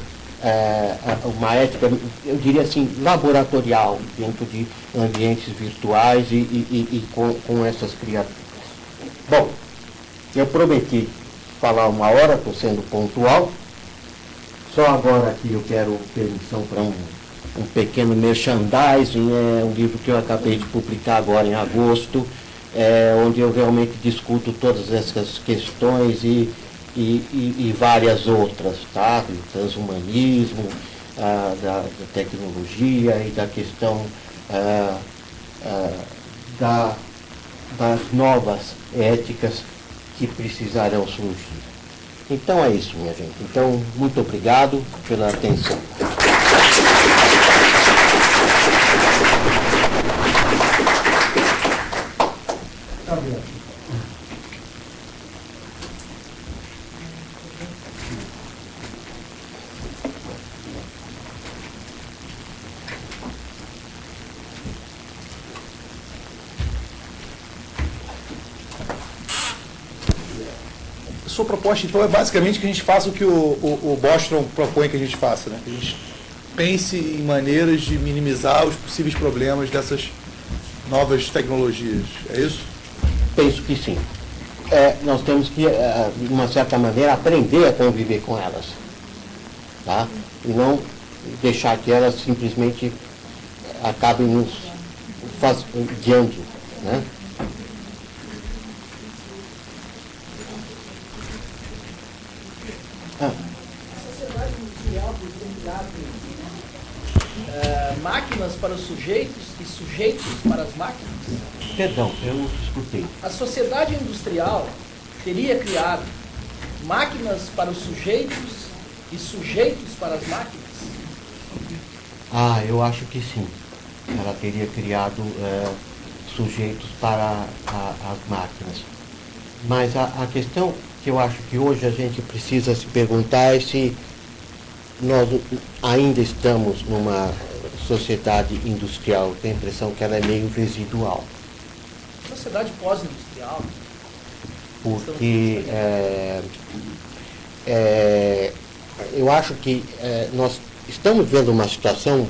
Speaker 3: uma ética, eu diria assim, laboratorial, dentro de ambientes virtuais e com essas criaturas. Bom, eu prometi falar 1 hora, estou sendo pontual. Só agora aqui eu quero permissão para um pequeno merchandising, um livro que eu acabei de publicar agora em agosto, onde eu realmente discuto todas essas questões e várias outras, tá? Do transhumanismo, da tecnologia e da questão das novas éticas que precisarão surgir. Então é isso, minha gente. Então, muito obrigado pela atenção.
Speaker 4: Sua proposta, então, é basicamente que a gente faça o que o Bostrom propõe que a gente faça, né? Que a gente pense em maneiras de minimizar os possíveis problemas dessas novas tecnologias. É isso?
Speaker 3: Penso que sim. Nós temos que, de uma certa maneira, aprender a conviver com elas. Tá? E não deixar que elas simplesmente acabem nos guiando, né?
Speaker 5: A sociedade mundial, por exemplo, máquinas para os sujeitos e sujeitos para as máquinas?
Speaker 3: Perdão, eu escutei.
Speaker 5: A sociedade industrial teria criado máquinas para os sujeitos e sujeitos para as máquinas?
Speaker 3: Ah, eu acho que sim. Ela teria criado sujeitos para as máquinas. Mas a questão que eu acho que hoje a gente precisa se perguntar é se nós ainda estamos numa sociedade industrial. Tenho a impressão que ela é meio residual.
Speaker 5: Sociedade pós-industrial?
Speaker 3: Porque eu acho que nós estamos vendo uma situação,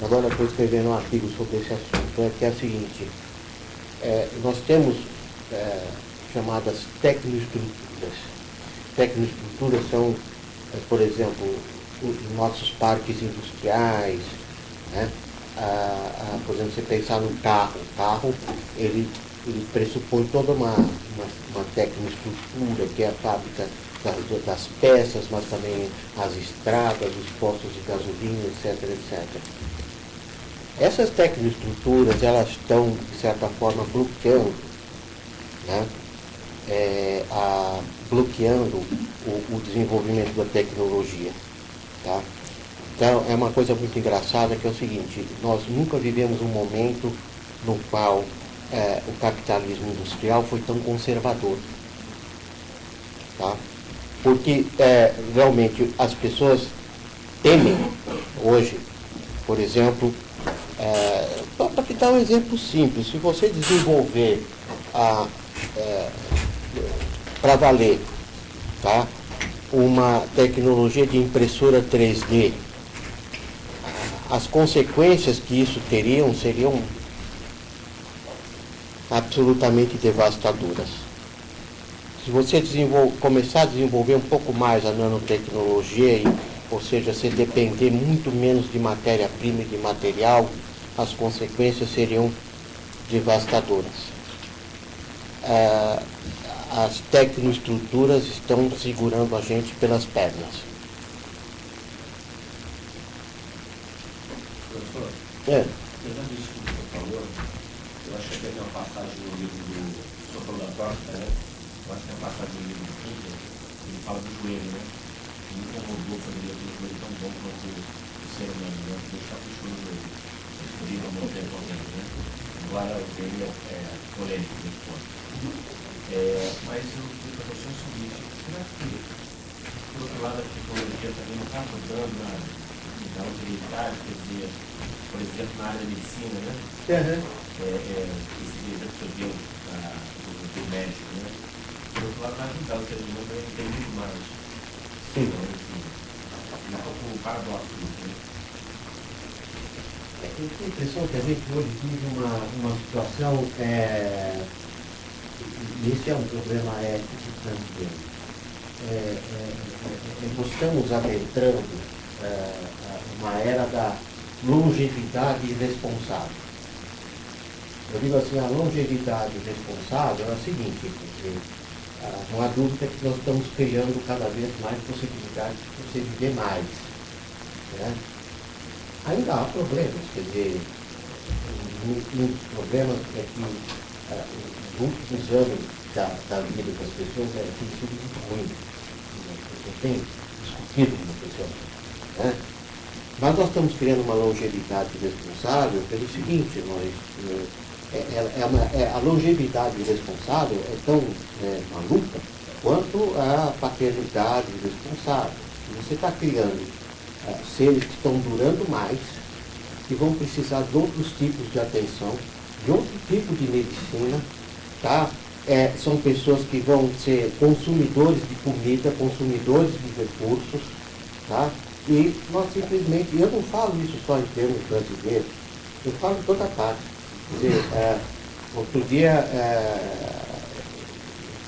Speaker 3: agora estou escrevendo um artigo sobre esse assunto, que é o seguinte, nós temos chamadas tecnoestruturas. Tecnoestruturas são, por exemplo, os nossos parques industriais, né? Por exemplo, você pensar no carro, o carro ele pressupõe toda uma tecnoestrutura, que é a fábrica das peças, mas também as estradas, os postos de gasolina, etc, etc. Essas tecnoestruturas, elas estão, de certa forma, bloqueando, né? Bloqueando o desenvolvimento da tecnologia. Tá? Então, é uma coisa muito engraçada, que é o seguinte, nós nunca vivemos um momento no qual o capitalismo industrial foi tão conservador. Tá? Porque, realmente, as pessoas temem hoje, por exemplo, para te dar um exemplo simples, se você desenvolver para valer, tá, uma tecnologia de impressora 3D, as consequências que isso seriam absolutamente devastadoras. Se você começar a desenvolver um pouco mais a nanotecnologia, ou seja, se depender muito menos de matéria-prima e de material, as consequências seriam devastadoras. As tecnoestruturas estão segurando a gente pelas pernas.
Speaker 6: Professor, apesar disso que você falou, eu acho que tem uma passagem no livro do Sr. da Costa, né? Eu acho que tem uma passagem no livro do Pinter, ele fala do joelho, né? E nunca robô poderia ter um joelho tão bom quanto o ser humano, né? Porque ele caprichou no joelho. Esse livro não tem problema, né? Agora o joelho é polêmico nesse ponto. Mas eu queria para você o seguinte, será que, por outro lado, a tecnologia também não está mudando na utilidade, quer dizer, por exemplo, na área da medicina, né? Esse exemplo que eu dei do médico, né? Por outro lado, vai ajudar o ser humano a entender muito mais.
Speaker 3: Sim.
Speaker 6: Então, enfim, é um pouco paradoxo isso, né?
Speaker 3: Eu tenho a impressão que a gente hoje vive uma situação, e esse é um problema ético também. Nós estamos adentrando uma era da longevidade responsável. Eu digo assim, a longevidade responsável é o seguinte, porque, não há dúvida que nós estamos criando cada vez mais possibilidades de você viver mais. Né? Ainda há problemas, quer dizer, um dos problemas é que os últimos anos da vida das pessoas tem sido muito ruim. Eu tenho discutido com a pessoa. Né? Mas nós estamos criando uma longevidade responsável pelo seguinte, a longevidade responsável é tão maluca quanto a paternidade responsável. Você está criando seres que estão durando mais, que vão precisar de outros tipos de atenção, de outro tipo de medicina, tá? São pessoas que vão ser consumidores de comida, consumidores de recursos, tá? E nós simplesmente, eu não falo isso só em termos brasileiros, eu falo em toda parte. Quer dizer, outro dia,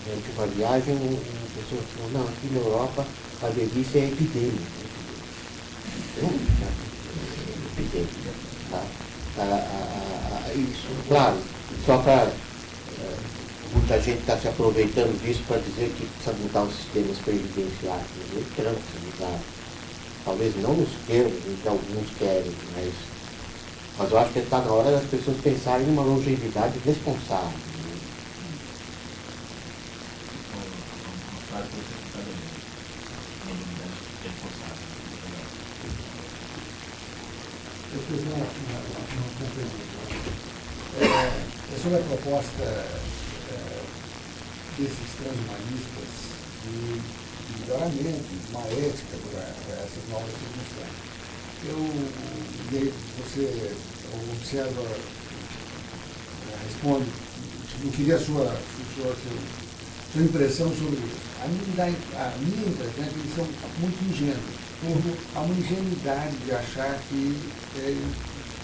Speaker 3: durante uma viagem, uma pessoa falou, não, aqui na Europa a velhice é epidêmica. Epidêmica, tá? Isso, claro, só para muita gente está se aproveitando disso para dizer que precisa mudar os sistemas previdenciários. Eu creio que precisa mudar. talvez não nos queiram, que alguns querem, mas eu acho que está na hora das pessoas pensarem em uma longevidade responsável. Né?
Speaker 1: Eu fiz uma pergunta. É sobre a proposta desses transhumanistas de melhoramento, de uma ética para essas novas circunstâncias. Você observa, responde, eu queria a sua impressão sobre isso. A minha impressão é que eles são muito ingênuos. Há uma ingenuidade de achar que,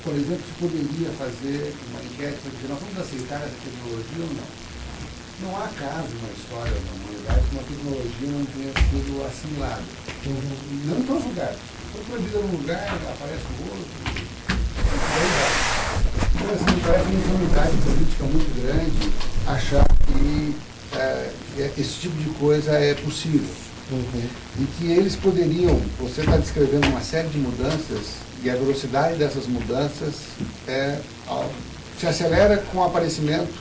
Speaker 1: por exemplo, se poderia fazer uma enquete para dizer, nós vamos aceitar essa tecnologia ou não? Não há caso na história da humanidade que uma tecnologia não tenha sido assimilada. Não em todos os lugares. Foi proibida num lugar, aparece no outro. Então, assim, parece uma ingenuidade política muito grande achar que esse tipo de coisa é possível. E que eles poderiam, você está descrevendo uma série de mudanças, e a velocidade dessas mudanças se acelera com o aparecimento,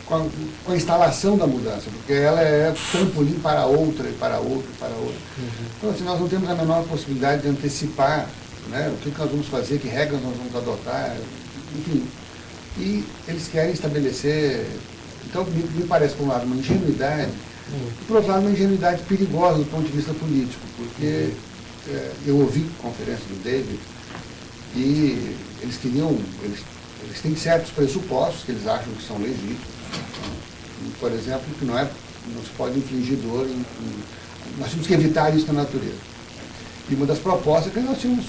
Speaker 1: com a instalação da mudança, porque ela é trampolim para outra, e para outra, e para outra. Então, assim, nós não temos a menor possibilidade de antecipar, né, o que nós vamos fazer, que regras nós vamos adotar, enfim. E eles querem estabelecer, então me parece, por um lado, uma ingenuidade, e, por outro lado, uma ingenuidade perigosa do ponto de vista político, porque eu ouvi a conferência do David e eles têm certos pressupostos que eles acham que são legítimos. Por exemplo, que não se pode infligir dor, nós temos que evitar isso na natureza. E uma das propostas é que nós tínhamos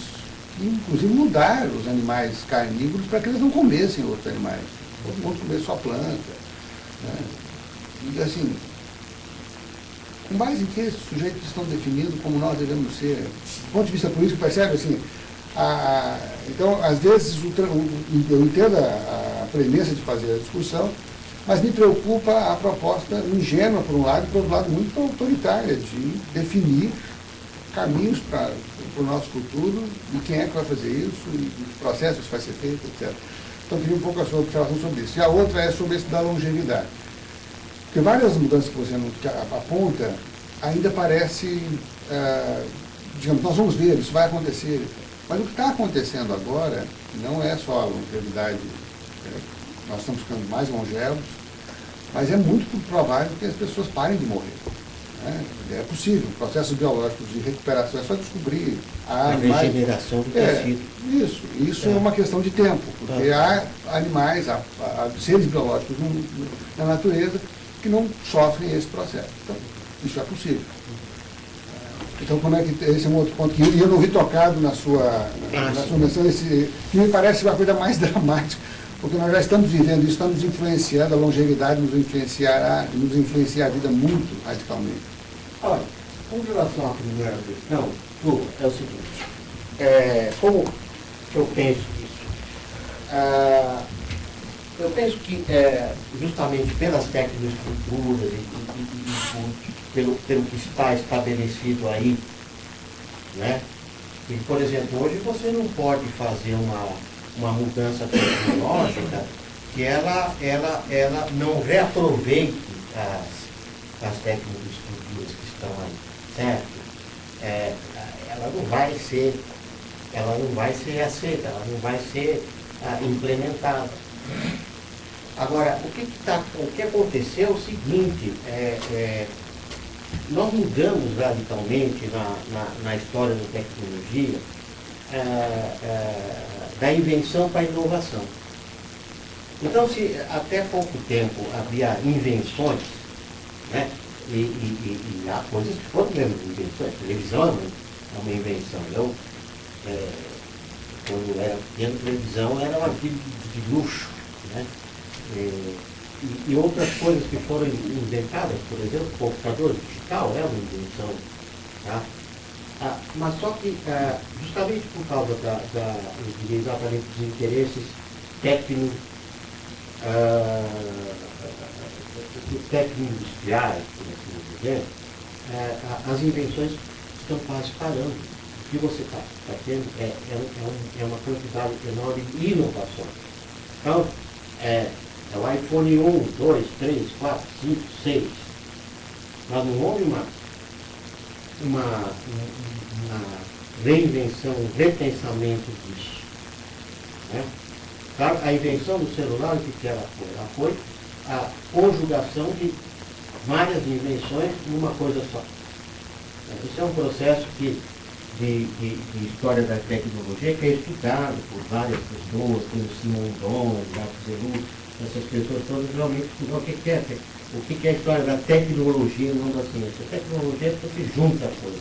Speaker 1: que, inclusive, mudar os animais carnívoros para que eles não comessem outros animais. Todo mundo comer só planta. Né? E assim, com base em que esses sujeitos estão definindo como nós devemos ser? Do ponto de vista político, percebe assim? Então, às vezes, eu entendo a premissa de fazer a discussão, mas me preocupa a proposta ingênua, por um lado, e, por outro lado, muito autoritária, de definir caminhos para o nosso futuro, e quem é que vai fazer isso, e que processo isso vai ser feito, etc. Então, eu queria um pouco a sua observação sobre isso. E a outra é sobre esse da longevidade. Porque várias mudanças que você aponta ainda parece, digamos, nós vamos ver, isso vai acontecer. Mas o que está acontecendo agora não é só a longevidade, nós estamos ficando mais longevos, mas é muito provável que as pessoas parem de morrer. Né? É possível, processos biológicos de recuperação, é só descobrir.
Speaker 3: A regeneração do tecido.
Speaker 1: Isso é uma questão de tempo, porque há animais, há seres biológicos na natureza que não sofrem esse processo. Então, isso é possível. Então, como é que esse é um outro ponto que eu não vi tocado na sua menção, que me parece uma coisa mais dramática, porque nós já estamos vivendo isso, estamos influenciando, a longevidade nos influenciar a vida muito radicalmente.
Speaker 3: Olha, com relação à primeira questão, é o seguinte, como eu penso isso? Eu penso que justamente pelas tecnoestruturas e pelo que está estabelecido aí, né? E, por exemplo, hoje você não pode fazer uma mudança tecnológica que ela não reaproveite as tecnoestruturas que estão aí, certo? Ela não vai ser aceita, ela não vai ser implementada. Agora, o que aconteceu é o seguinte, nós mudamos radicalmente na história da tecnologia da invenção para a inovação. Então, se até pouco tempo havia invenções, né, e há coisas que foram mesmo invenções, televisão é uma invenção. Quando eu era pequeno, televisão era um artigo de luxo, né? E outras coisas que foram inventadas, por exemplo, o computador digital é uma invenção. Tá? Mas só que, justamente por causa eu diria exatamente dos interesses tecno-industriais, por assim dizer, as invenções estão quase parando. que você está tendo é uma quantidade enorme de inovações. Então, é o iPhone 1, 2, 3, 4, 5, 6. Mas não houve uma reinvenção, um repensamento disso. Né? A invenção do celular, o que ela foi? Ela foi a conjugação de várias invenções numa coisa só. Esse é um processo de história da tecnologia que é estudado por várias pessoas, como Simon Don, Jacques Ellul, essas pessoas todas realmente estudam o que é a história da tecnologia e não da ciência. A tecnologia é porque junta coisas.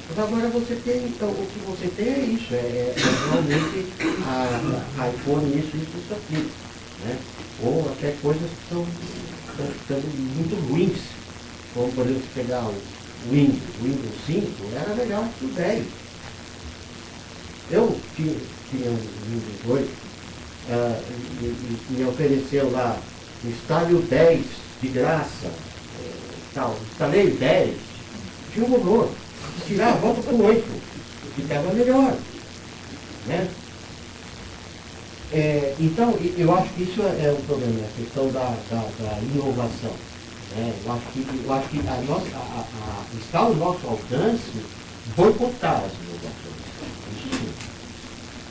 Speaker 3: Mas agora você tem, então, o que você tem é isso, é realmente a iPhone, isso aqui. Né? Ou até coisas que estão muito ruins. Como, por exemplo, pegar o Windows 5, era melhor que o 10. Eu tinha um Windows 8 e me ofereceu lá, instale o 10 de graça, tal. Instalei o 10, tinha um horror. Tirar a volta para o 8, ficava melhor. Né? Então, eu acho que isso é um problema, a questão da inovação. Né? Eu acho que está ao nosso alcance boicotar as inovações. Isso sim.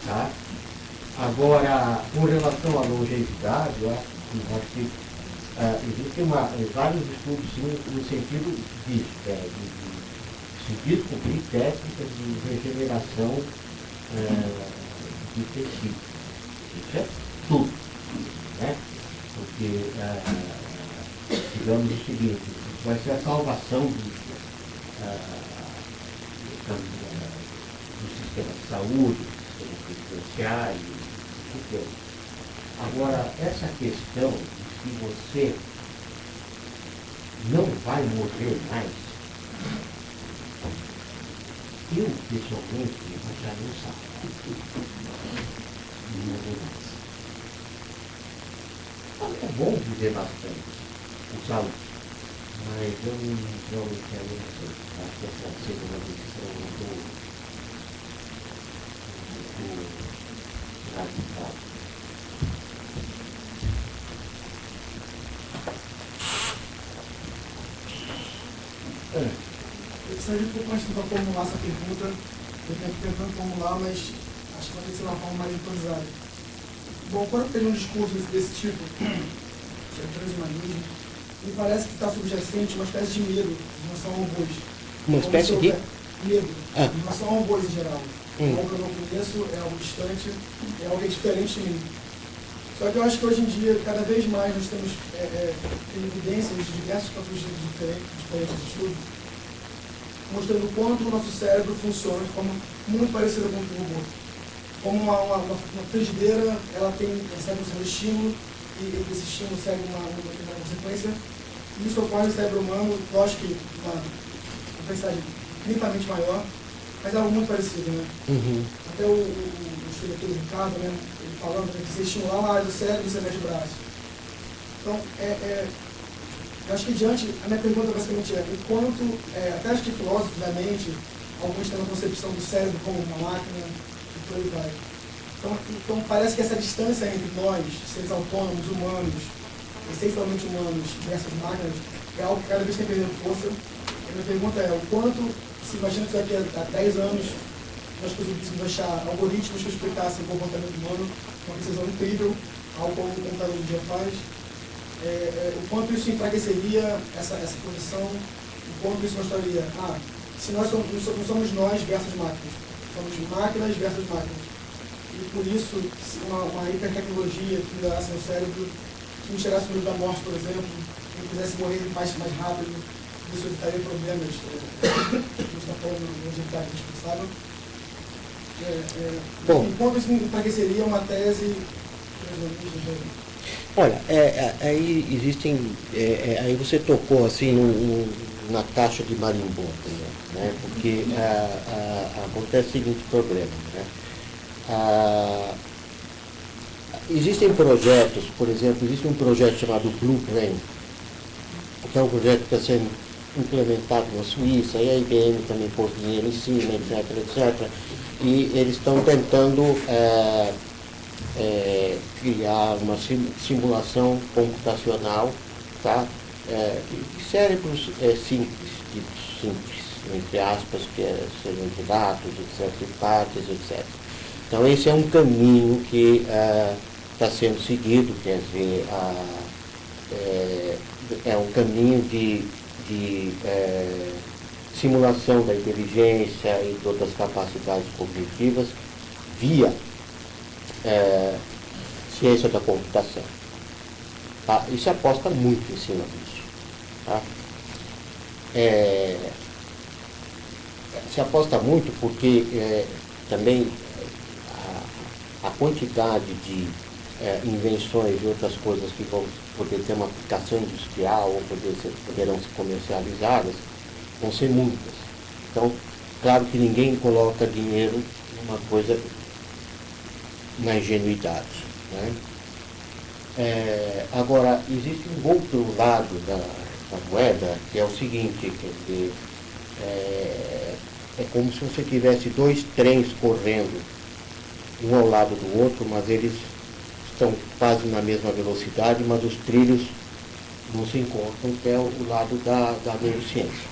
Speaker 3: Tá? Agora, com relação à longevidade, eu acho que existem vários estudos sim, no sentido disso, de conseguir cumprir técnicas de regeneração de tecido. Isso é tudo. Né? Porque, digamos o seguinte, vai ser a salvação do sistema de saúde, do sistema penitenciário, tudo. Agora, essa questão de que você não vai morrer mais, eu, pessoalmente, já não sabe. Não vou mais. É bom viver bastante, com saúde, mas eu não quero isso. Acho que essa seja uma decisão muito radical.
Speaker 7: Eu gostaria de um pouco mais de tentar formular essa pergunta. Eu estou tentando formular, mas acho que vai ter que ser uma forma mais improvisada. Bom, quando tem um discurso desse tipo, de transhumanismo, me parece que está subjacente uma espécie de medo em relação a robôs.
Speaker 3: Uma espécie de?
Speaker 7: Medo em relação a robôs em geral. Algo que eu não conheço, é algo distante, é algo que é diferente de mim. Só que eu acho que hoje em dia, cada vez mais, nós temos evidências de diversos campos diferentes de estudo, mostrando o quanto o nosso cérebro funciona de forma muito parecida com o do robô. Como uma frigideira, ela recebe um estímulo, e esse estímulo segue uma sequência, e isso ocorre no cérebro humano, lógico que uma intensidade infinitamente maior, mas é algo muito parecido, né?
Speaker 3: Uhum.
Speaker 7: Até o escritor Ricardo, né, ele falando que se estimular uma área do cérebro, você mexe o braço. Então, eu acho que a minha pergunta basicamente é, enquanto, até acho que filósofos da mente, alguns têm uma concepção do cérebro como uma máquina, e por aí vai. Então parece que essa distância entre nós, seres autônomos, humanos, essencialmente humanos, versus máquinas, é algo que cada vez tem perdendo força. A minha pergunta é, o quanto, se imagina que daqui a 10 anos, nós conseguíssemos achar algoritmos que explicassem o comportamento humano, uma precisão incrível, algo como o computador do dia faz, o quanto isso enfraqueceria essa posição, o quanto isso mostraria, se nós não somos nós versus máquinas, somos máquinas versus máquinas. E por isso, uma hipertecnologia que melhorasse meu cérebro, que me tirasse o medo da morte, por exemplo, que me fizesse morrer mais rápido, isso evitaria problemas, a gente está falando de longevidade responsável. Enquanto isso enfraqueceria uma tese
Speaker 3: olha, aí existem, aí você tocou assim na taxa de marimbondo, né? Porque acontece o seguinte problema, né? Existem projetos, por exemplo, existe um projeto chamado Blue Brain, que é um projeto que está sendo implementado na Suíça, e a IBM também pôs dinheiro em cima, etc, etc. E eles estão tentando criar uma simulação computacional, tá? De cérebros simples, entre aspas, que sejam de dados, etc, de partes, etc. Então esse é um caminho que está sendo seguido, quer dizer, é um caminho de simulação da inteligência e de outras capacidades cognitivas via ciência da computação. Tá? E se aposta muito em cima disso. Tá? Se aposta muito porque também a quantidade de invenções e outras coisas que vão poder ter uma aplicação industrial ou poderão ser comercializadas vão ser muitas. Então, claro que ninguém coloca dinheiro numa coisa na ingenuidade. Né? Agora, existe um outro lado da moeda, que é o seguinte, quer dizer, é como se você tivesse dois trens correndo, um ao lado do outro, mas eles estão quase na mesma velocidade, mas os trilhos não se encontram, que é o lado da neurociência.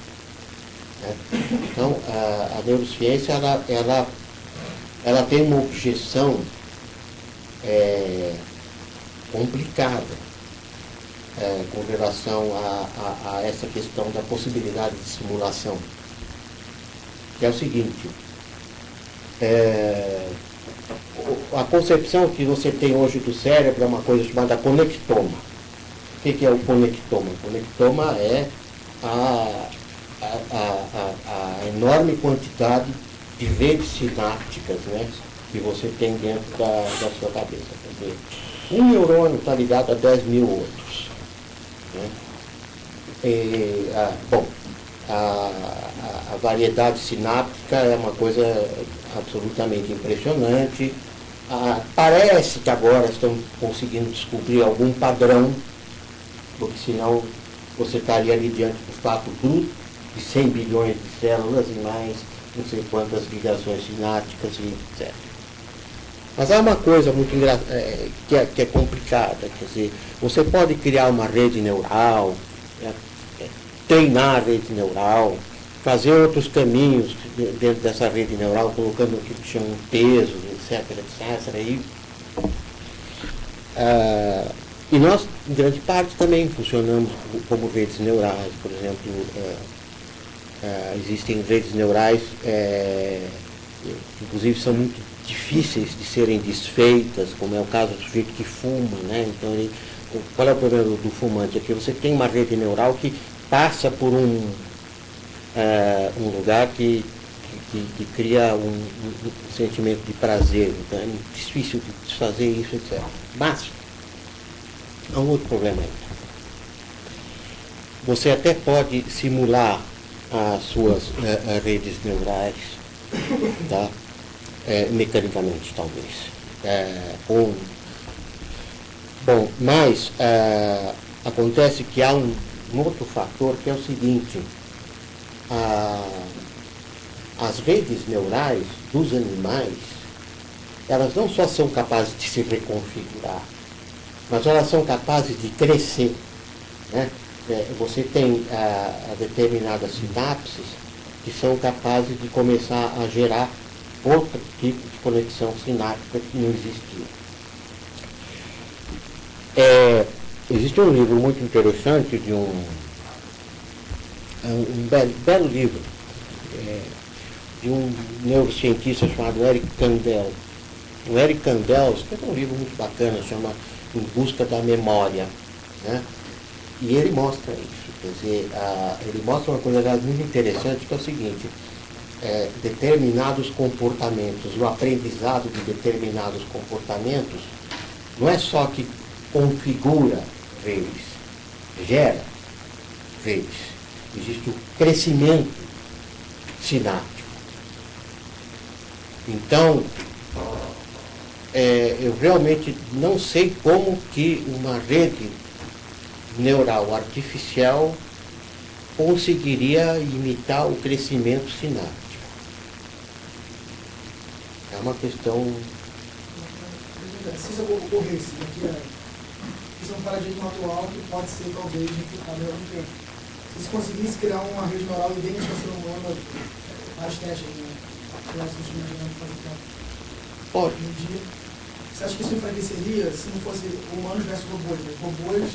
Speaker 3: Né? Então, a neurociência, ela tem uma objeção complicada com relação a essa questão da possibilidade de simulação. Que é o seguinte, a concepção que você tem hoje do cérebro é uma coisa chamada conectoma. O que é o conectoma? O conectoma é a enorme quantidade de redes sinápticas, né, que você tem dentro da sua cabeça. Quer dizer, um neurônio está ligado a 10 mil outros. Né? A variedade sináptica é uma coisa absolutamente impressionante. Parece que agora estão conseguindo descobrir algum padrão, porque senão você estaria ali diante do fato bruto de 100 bilhões de células e mais não sei quantas ligações sinápticas e etc. Mas há uma coisa muito que é complicada, quer dizer, você pode criar uma rede neural, treinar a rede neural, fazer outros caminhos dentro dessa rede neural, colocando o que chamam pesos, etc, etc. E nós, em grande parte, também funcionamos como redes neurais. Por exemplo, existem redes neurais que, inclusive, são muito difíceis de serem desfeitas, como é o caso do sujeito que fuma, né? Então, qual é o problema do fumante? É que você tem uma rede neural que passa por um lugar que cria um sentimento de prazer. Então, é difícil de desfazer isso, etc. Mas há um outro problema ainda. Você até pode simular as suas redes neurais, tá? Mecanicamente, talvez. Mas acontece que há um outro fator que é o seguinte: as redes neurais dos animais, elas não só são capazes de se reconfigurar, mas elas são capazes de crescer. Né? Você tem determinadas sinapses que são capazes de começar a gerar outro tipo de conexão sináptica que não existia. Existe um livro muito interessante de um belo livro de um neurocientista chamado Eric Kandel. O Eric Kandel escreveu um livro muito bacana, chama Em Busca da Memória. Né? E ele mostra isso. Quer dizer, ele mostra uma coisa muito interessante, que é o seguinte: determinados comportamentos, o aprendizado de determinados comportamentos, não é só que configura redes, gera redes. Existe o crescimento sináptico. Então, eu realmente não sei como que uma rede neural artificial conseguiria imitar o crescimento sináptico. É uma questão...
Speaker 7: Se isso ocorresse, isso é um paradigma atual que pode ser talvez refutado ao mesmo tempo. Se se conseguisse criar uma rede neural idêntica ao ser humano, vários testes, né?
Speaker 3: Pode.
Speaker 7: Um dia, você acha que isso enfraqueceria se não fosse humanos versus robôs, né? Robôs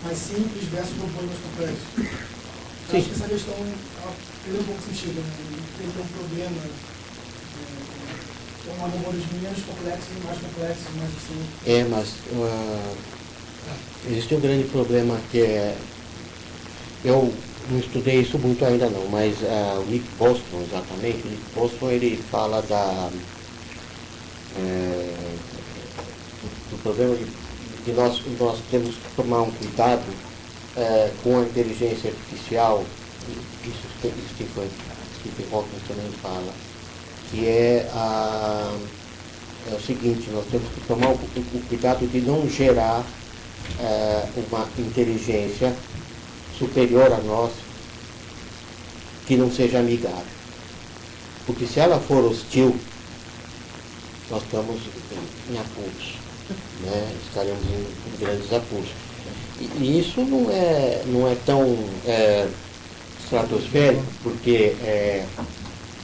Speaker 7: mais simples versus robôs mais complexos? Eu acho que essa questão perdeu um pouco de sentido, né? Tem um problema. Uma robôs menos complexos e mais complexos, mais simples.
Speaker 3: Mas existe um grande problema que é... Eu não estudei isso muito ainda não, mas o Nick Bostrom, exatamente, o Nick Bostrom, ele fala do problema de nós temos que tomar um cuidado com a inteligência artificial, isso Stephen Hawking também fala, que é o seguinte: nós temos que tomar o cuidado de não gerar uma inteligência superior a nós que não seja amigável. Porque se ela for hostil, nós estamos em apuros, né? Estaremos em grandes apuros. E isso não é tão estratosférico, porque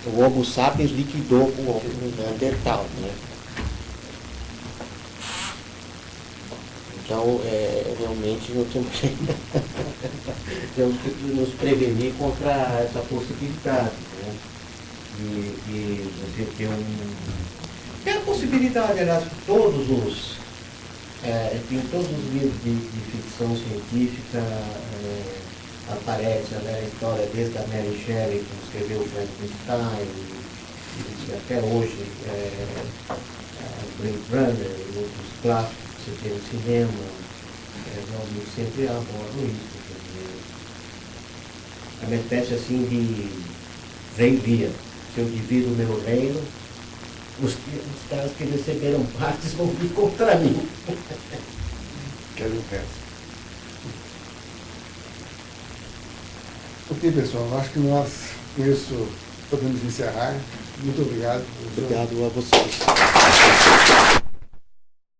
Speaker 3: o Homo sapiens liquidou o Neandertal, né? Então, realmente, nós temos que nos prevenir contra essa possibilidade, né? De você ter tem a possibilidade, aliás, todos os livros de ficção científica aparece a história desde a Mary Shelley, que escreveu Frankenstein, e até hoje Blade Runner e outros clássicos que você tem no cinema, realmente sempre abordam isso. É uma espécie assim de rei-via. Se eu divido o meu reino, os caras que receberam partes vão vir contra mim.
Speaker 1: Quero o resto. Ok, pessoal, acho que nós com isso podemos encerrar. Muito obrigado.
Speaker 3: Obrigado a vocês.